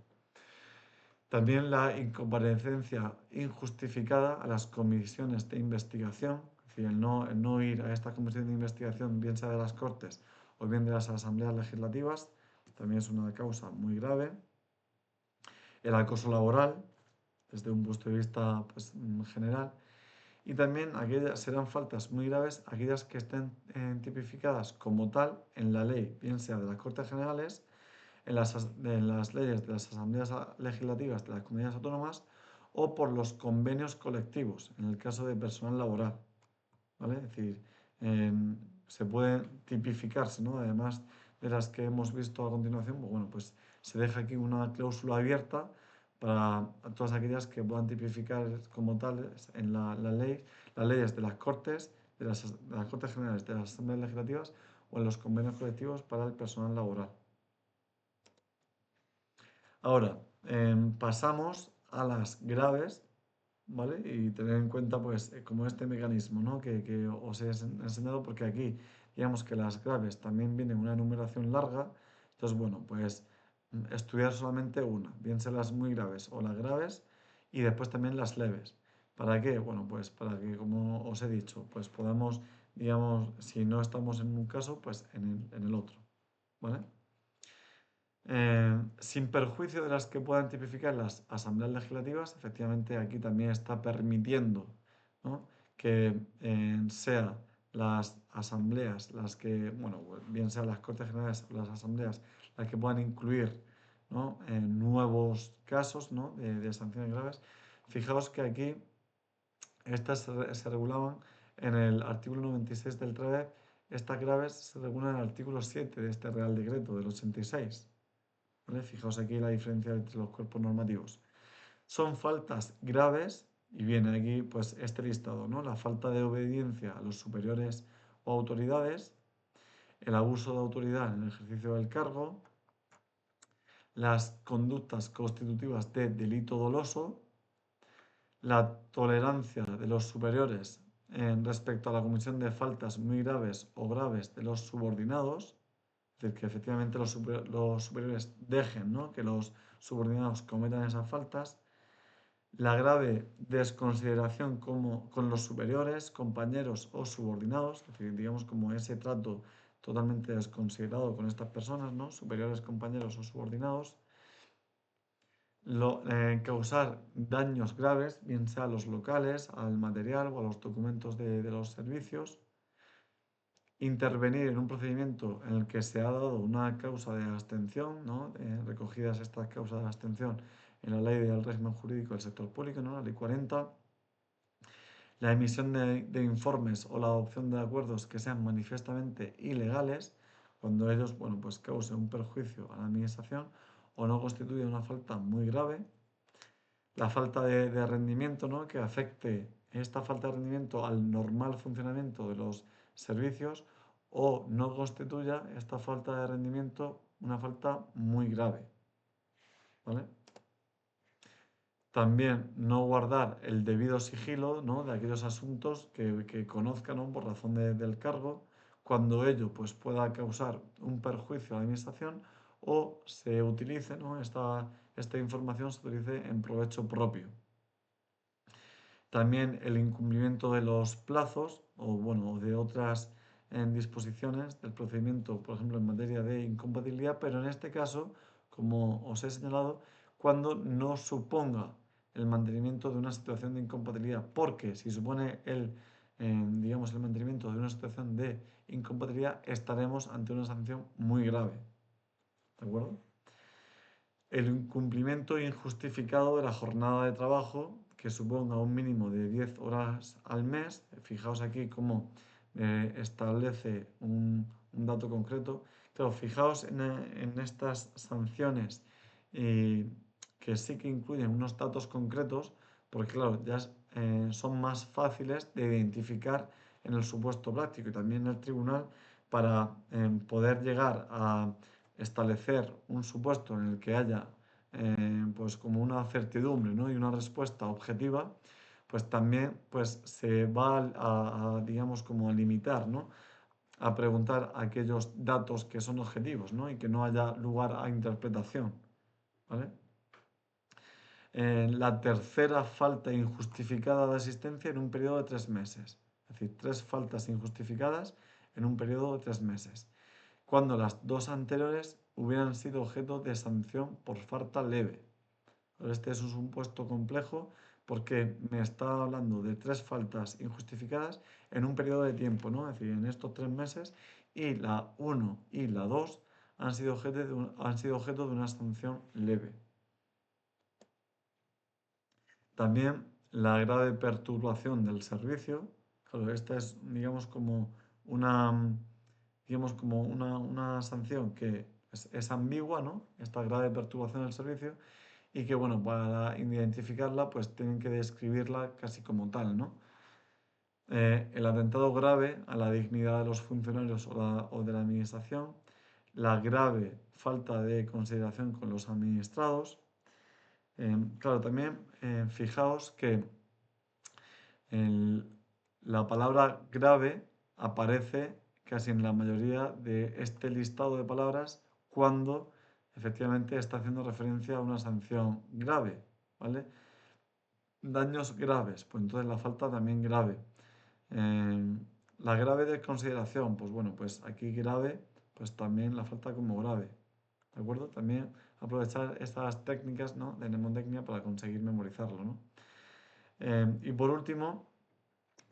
También la incomparecencia injustificada a las comisiones de investigación, es decir, el no ir a esta comisión de investigación, bien sea de las Cortes o bien de las asambleas legislativas, también es una causa muy grave. El acoso laboral, desde un punto de vista pues, general. Y también aquellas serán faltas muy graves aquellas que estén tipificadas como tal en la ley, bien sea de las Cortes Generales, en las leyes de las asambleas legislativas de las comunidades autónomas o por los convenios colectivos, en el caso de personal laboral, ¿vale? Es decir, se pueden tipificarse, ¿no?, además de las que hemos visto a continuación, pues bueno, pues se deja aquí una cláusula abierta para todas aquellas que puedan tipificar como tales en la ley, las leyes de las Cortes, de las Cortes Generales, de las asambleas legislativas o en los convenios colectivos para el personal laboral. Ahora, pasamos a las graves, ¿vale? Y tener en cuenta, pues, como este mecanismo, ¿no?, que os he enseñado, porque aquí, digamos que las graves también vienen una enumeración larga. Entonces, bueno, pues estudiar solamente una, bien sean las muy graves o las graves, y después también las leves. ¿Para qué? Bueno, pues para que, como os he dicho, pues podamos, digamos, si no estamos en un caso, pues en el otro, ¿vale? Sin perjuicio de las que puedan tipificar las asambleas legislativas, efectivamente aquí también está permitiendo, ¿no?, que sean las asambleas las que, bueno, bien sean las Cortes Generales o las asambleas las que puedan incluir, ¿no?, nuevos casos, ¿no?, de sanciones graves. Fijaos que aquí estas se regulaban en el artículo 96 del TREDEP, estas graves se regulan en el artículo 7 de este Real Decreto del 86. ¿Vale? Fijaos aquí la diferencia entre los cuerpos normativos. Son faltas graves, y viene aquí pues este listado, ¿no? La falta de obediencia a los superiores o autoridades, el abuso de autoridad en el ejercicio del cargo, las conductas constitutivas de delito doloso, la tolerancia de los superiores respecto a la comisión de faltas muy graves o graves de los subordinados, es decir, que efectivamente los superiores dejen, ¿no?, que los subordinados cometan esas faltas, la grave desconsideración con los superiores, compañeros o subordinados, es decir, digamos como ese trato totalmente desconsiderado con estas personas, ¿no?, superiores, compañeros o subordinados, causar daños graves, bien sea a los locales, al material o a los documentos de los servicios, intervenir en un procedimiento en el que se ha dado una causa de abstención, ¿no?, recogidas estas causas de abstención en la Ley del Régimen Jurídico del Sector Público, ¿no?, la Ley 40, la emisión de informes o la adopción de acuerdos que sean manifiestamente ilegales, cuando ellos, bueno, pues causen un perjuicio a la administración o no constituyen una falta muy grave, la falta de rendimiento, ¿no?, que afecte esta falta de rendimiento al normal funcionamiento de los servicios o no constituya esta falta de rendimiento una falta muy grave, ¿vale? También no guardar el debido sigilo, ¿no?, de aquellos asuntos que conozcan, ¿no?, por razón del cargo, cuando ello pues, pueda causar un perjuicio a la administración o se utilice, ¿no?, esta información se utilice en provecho propio. También el incumplimiento de los plazos o, bueno, de otras disposiciones del procedimiento, por ejemplo, en materia de incompatibilidad, pero en este caso, como os he señalado, cuando no suponga el mantenimiento de una situación de incompatibilidad, porque si supone digamos, el mantenimiento de una situación de incompatibilidad, estaremos ante una sanción muy grave. ¿De acuerdo? El incumplimiento injustificado de la jornada de trabajo, que suponga un mínimo de 10 horas al mes. Fijaos aquí cómo establece un dato concreto. Claro, fijaos en estas sanciones que sí que incluyen unos datos concretos, porque claro, ya son más fáciles de identificar en el supuesto práctico y también en el tribunal para poder llegar a establecer un supuesto en el que haya pues como una certidumbre, ¿no? Y una respuesta objetiva, pues también pues se va digamos como a limitar, ¿no? A preguntar aquellos datos que son objetivos, ¿no? Y que no haya lugar a interpretación, ¿vale? La tercera falta injustificada de asistencia en un periodo de 3 meses. Es decir, 3 faltas injustificadas en un periodo de 3 meses. Cuando las dos anteriores hubieran sido objeto de sanción por falta leve. Este es un supuesto complejo porque me está hablando de 3 faltas injustificadas en un periodo de tiempo, ¿no? Es decir, en estos 3 meses, y la 1 y la 2 han sido objeto de una sanción leve. También la grave perturbación del servicio. Claro, esta es, digamos, como una sanción que es ambigua, ¿no? Esta grave perturbación del servicio y que, bueno, para identificarla, pues tienen que describirla casi como tal, ¿no? El atentado grave a la dignidad de los funcionarios o de la administración, la grave falta de consideración con los administrados. Claro, también fijaos que el- la palabra grave aparece casi en la mayoría de este listado de palabras cuando efectivamente está haciendo referencia a una sanción grave, ¿vale? Daños graves, pues entonces la falta también grave. Eh, la grave de consideración, pues bueno, pues aquí grave, pues también la falta como grave, ¿de acuerdo? También aprovechar estas técnicas, ¿no? De mnemotecnia para conseguir memorizarlo, ¿no? Y por último,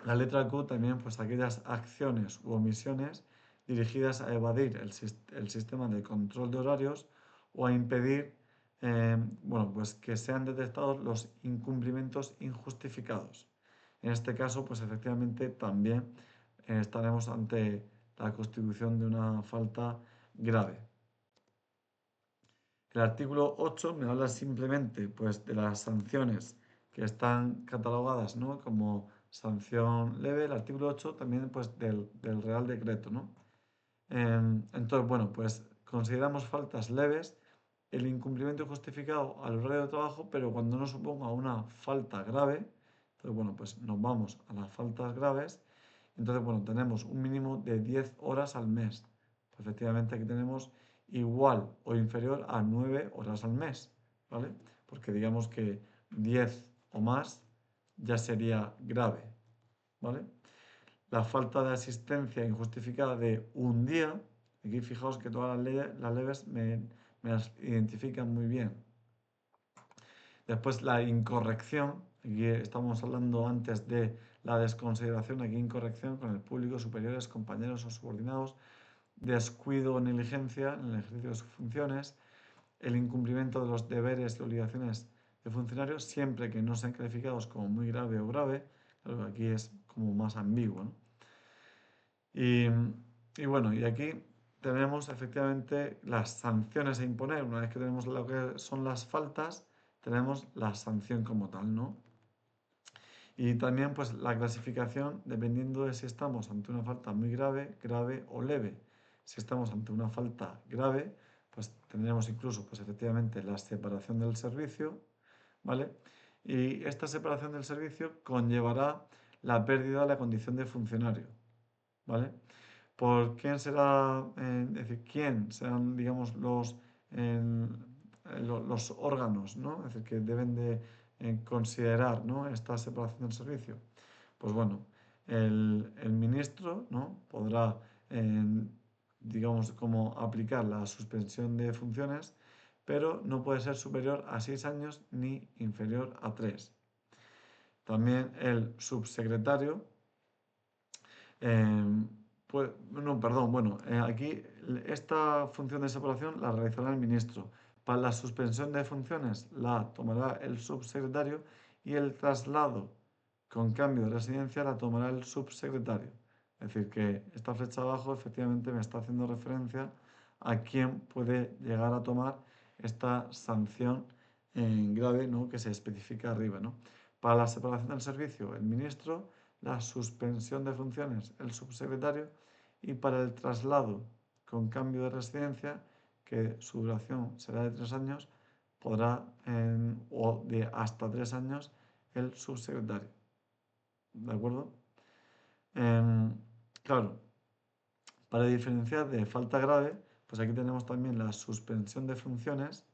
la letra Q también, pues aquellas acciones u omisiones dirigidas a evadir el sistema de control de horarios o a impedir, bueno, pues que sean detectados los incumplimientos injustificados. En este caso, pues efectivamente también estaremos ante la constitución de una falta grave. El artículo 8 me habla simplemente pues, de las sanciones que están catalogadas, ¿no? Como sanción leve. El artículo 8 también pues, del Real Decreto, ¿no? Entonces, bueno, pues consideramos faltas leves el incumplimiento justificado al horario de trabajo, pero cuando no suponga una falta grave, entonces, bueno, pues nos vamos a las faltas graves. Entonces, bueno, tenemos un mínimo de 10 horas al mes. Pues, efectivamente, aquí tenemos igual o inferior a 9 horas al mes, ¿vale? Porque digamos que 10 o más ya sería grave, ¿vale? La falta de asistencia injustificada de un día, aquí fijaos que todas las leves me las identifican muy bien. Después la incorrección, aquí estamos hablando antes de la desconsideración, aquí incorrección con el público, superiores, compañeros o subordinados, descuido o negligencia en el ejercicio de sus funciones, el incumplimiento de los deberes y obligaciones de funcionarios, siempre que no sean calificados como muy grave o grave, claro, aquí es como más ambiguo, ¿no? Y, y bueno, y aquí tenemos efectivamente las sanciones a imponer. Una vez que tenemos lo que son las faltas, tenemos la sanción como tal, ¿no? Y también pues la clasificación dependiendo de si estamos ante una falta muy grave, grave o leve. Si estamos ante una falta grave, pues tendremos incluso pues efectivamente la separación del servicio, ¿vale? Y esta separación del servicio conllevará la pérdida de la condición de funcionario, ¿vale? ¿Por quién será, es decir, quién serán, digamos, los órganos, ¿no? Es decir, que deben de considerar, ¿no? Esta separación del servicio? Pues bueno, el ministro, ¿no? Podrá, digamos, como aplicar la suspensión de funciones, pero no puede ser superior a 6 años ni inferior a 3. También el subsecretario pues, no, perdón, bueno, aquí esta función de separación la realizará el ministro. Para la suspensión de funciones la tomará el subsecretario y el traslado con cambio de residencia la tomará el subsecretario. Es decir, que esta flecha abajo efectivamente me está haciendo referencia a quién puede llegar a tomar esta sanción grave, ¿no?, que se especifica arriba, ¿no? Para la separación del servicio, el ministro; la suspensión de funciones, el subsecretario; y para el traslado con cambio de residencia, que su duración será de 3 años, podrá, o de hasta 3 años, el subsecretario. ¿De acuerdo? Claro, para diferenciar de falta grave, pues aquí tenemos también la suspensión de funciones,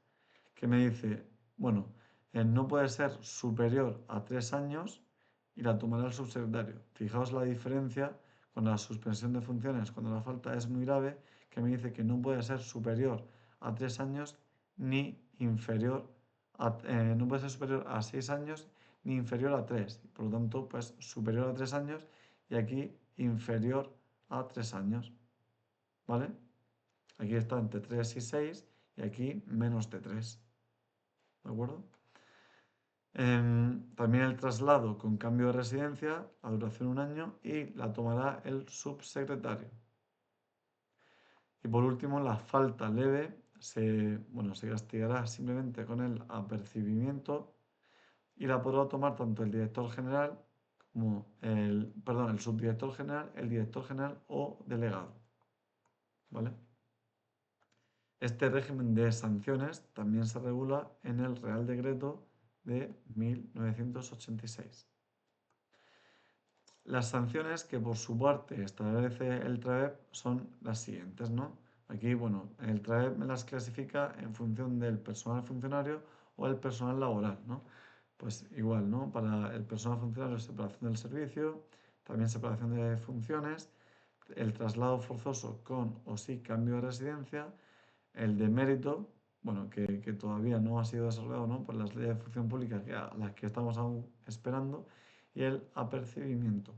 que me dice, bueno, no puede ser superior a 3 años y la tomará el subsecretario. Fijaos la diferencia con la suspensión de funciones cuando la falta es muy grave, que me dice que no puede ser superior a 3 años ni inferior a, no puede ser superior a 6 años ni inferior a 3. Por lo tanto, pues superior a 3 años y aquí inferior a 3 años. ¿Vale? Aquí está entre 3 y 6 y aquí menos de 3. ¿De acuerdo? También el traslado con cambio de residencia, la duración 1 año y la tomará el subsecretario. Y por último, la falta leve se castigará simplemente con el apercibimiento y la podrá tomar tanto el director general como el subdirector general, el director general o delegado. ¿Vale? Este régimen de sanciones también se regula en el Real Decreto de 1986. Las sanciones que por su parte establece el TRAEB son las siguientes, ¿no? Aquí, el TRAEB me las clasifica en función del personal funcionario o el personal laboral, ¿no? Pues igual, ¿no? Para el personal funcionario, separación del servicio, también separación de funciones, el traslado forzoso con o sin cambio de residencia, el de mérito, que todavía no ha sido desarrollado, ¿no?, por las leyes de función pública a las que estamos aún esperando, y el apercibimiento.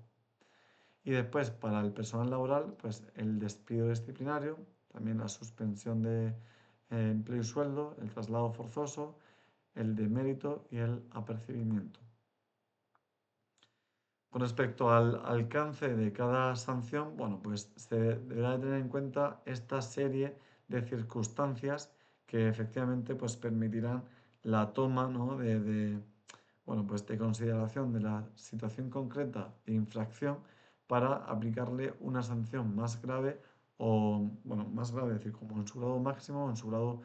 Y después, para el personal laboral, pues el despido disciplinario, también la suspensión de empleo y sueldo, el traslado forzoso, el de mérito y el apercibimiento. Con respecto al alcance de cada sanción, pues se deberá tener en cuenta esta serie de circunstancias que efectivamente pues permitirán la toma, ¿no?, de consideración de la situación concreta de infracción para aplicarle una sanción más grave más grave, es decir, como en su grado máximo o en su grado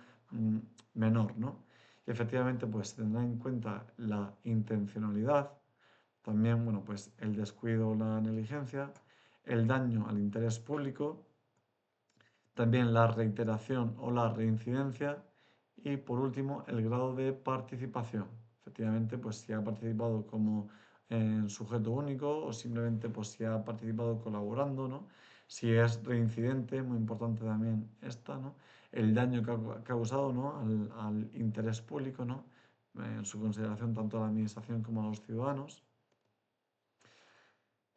menor, ¿no? Y efectivamente pues se tendrá en cuenta la intencionalidad, también, pues el descuido o la negligencia, el daño al interés público, también la reiteración o la reincidencia y, por último, el grado de participación. Efectivamente, pues si ha participado como sujeto único o simplemente pues si ha participado colaborando, ¿no? Si es reincidente, muy importante también esta, ¿no? El daño que ha causado, ¿no?, al interés público, ¿no?, en su consideración tanto a la administración como a los ciudadanos.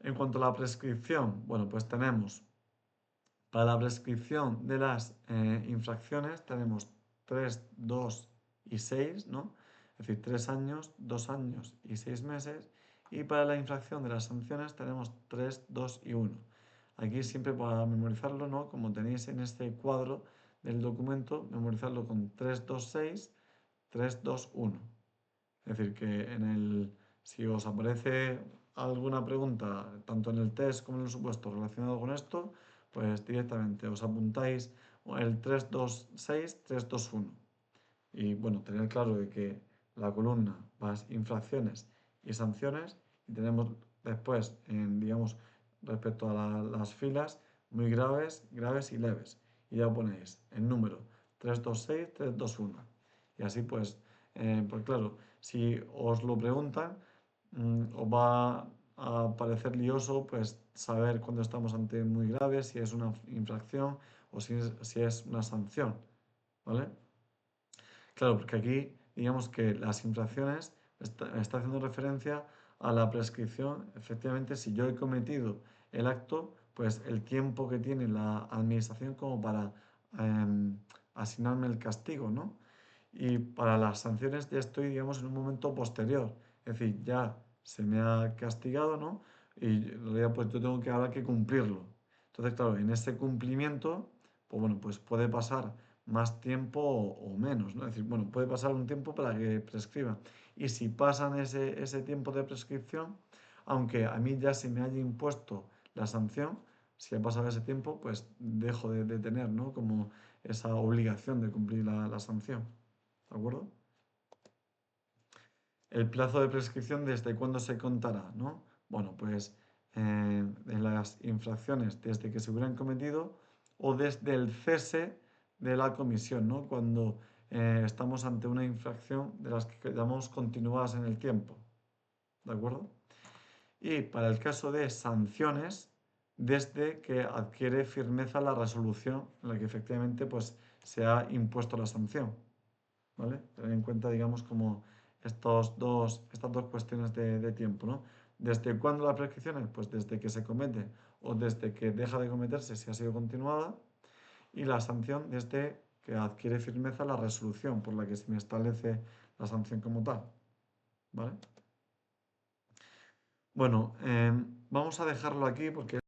En cuanto a la prescripción, pues tenemos, para la prescripción de las infracciones, tenemos 3, 2 y 6, ¿no? Es decir, 3 años, 2 años y 6 meses. Y para la infracción de las sanciones tenemos 3, 2 y 1. Aquí siempre para memorizarlo, ¿no?, como tenéis en este cuadro del documento, memorizarlo con 3, 2, 6, 3, 2, 1. Es decir, que si os aparece alguna pregunta, tanto en el test como en el supuesto relacionado con esto, pues directamente os apuntáis el 3, 2, 6, 3, 2, 1. Y tener claro de que la columna vas infracciones y sanciones, y tenemos después, digamos, respecto a las filas, muy graves, graves y leves. Y ya ponéis el número 3, 2, 6, 3, 2, 1. Y así pues claro, si os lo preguntan, os va a parecer lioso pues saber cuándo estamos ante muy grave, si es una infracción o si es una sanción, ¿vale? Claro, porque aquí digamos que las infracciones está haciendo referencia a la prescripción. Efectivamente, si yo he cometido el acto, pues el tiempo que tiene la administración como para asignarme el castigo, ¿no? Y para las sanciones ya estoy, digamos, en un momento posterior. Es decir, ya se me ha castigado, ¿no? Y en realidad pues yo tengo que ahora que cumplirlo. Entonces, claro, en ese cumplimiento, pues bueno, pues puede pasar más tiempo o menos, ¿no? Es decir, bueno, puede pasar un tiempo para que prescriba. Y si pasan ese tiempo de prescripción, aunque a mí ya se me haya impuesto la sanción, si ha pasado ese tiempo, pues dejo de tener, ¿no? Como esa obligación de cumplir la sanción. ¿De acuerdo? El plazo de prescripción, ¿desde cuándo se contará? ¿No? Bueno, pues en las infracciones desde que se hubieran cometido o desde el cese de la comisión, ¿no? Cuando estamos ante una infracción de las que llamamos continuadas en el tiempo. ¿De acuerdo? Y para el caso de sanciones, desde que adquiere firmeza la resolución en la que efectivamente pues, se ha impuesto la sanción. ¿Vale? Tener en cuenta, digamos, como estas dos cuestiones de tiempo, ¿no? ¿Desde cuándo la prescripción? Pues desde que se comete o desde que deja de cometerse si ha sido continuada, y la sanción desde que adquiere firmeza la resolución por la que se me establece la sanción como tal, ¿vale? Bueno, vamos a dejarlo aquí porque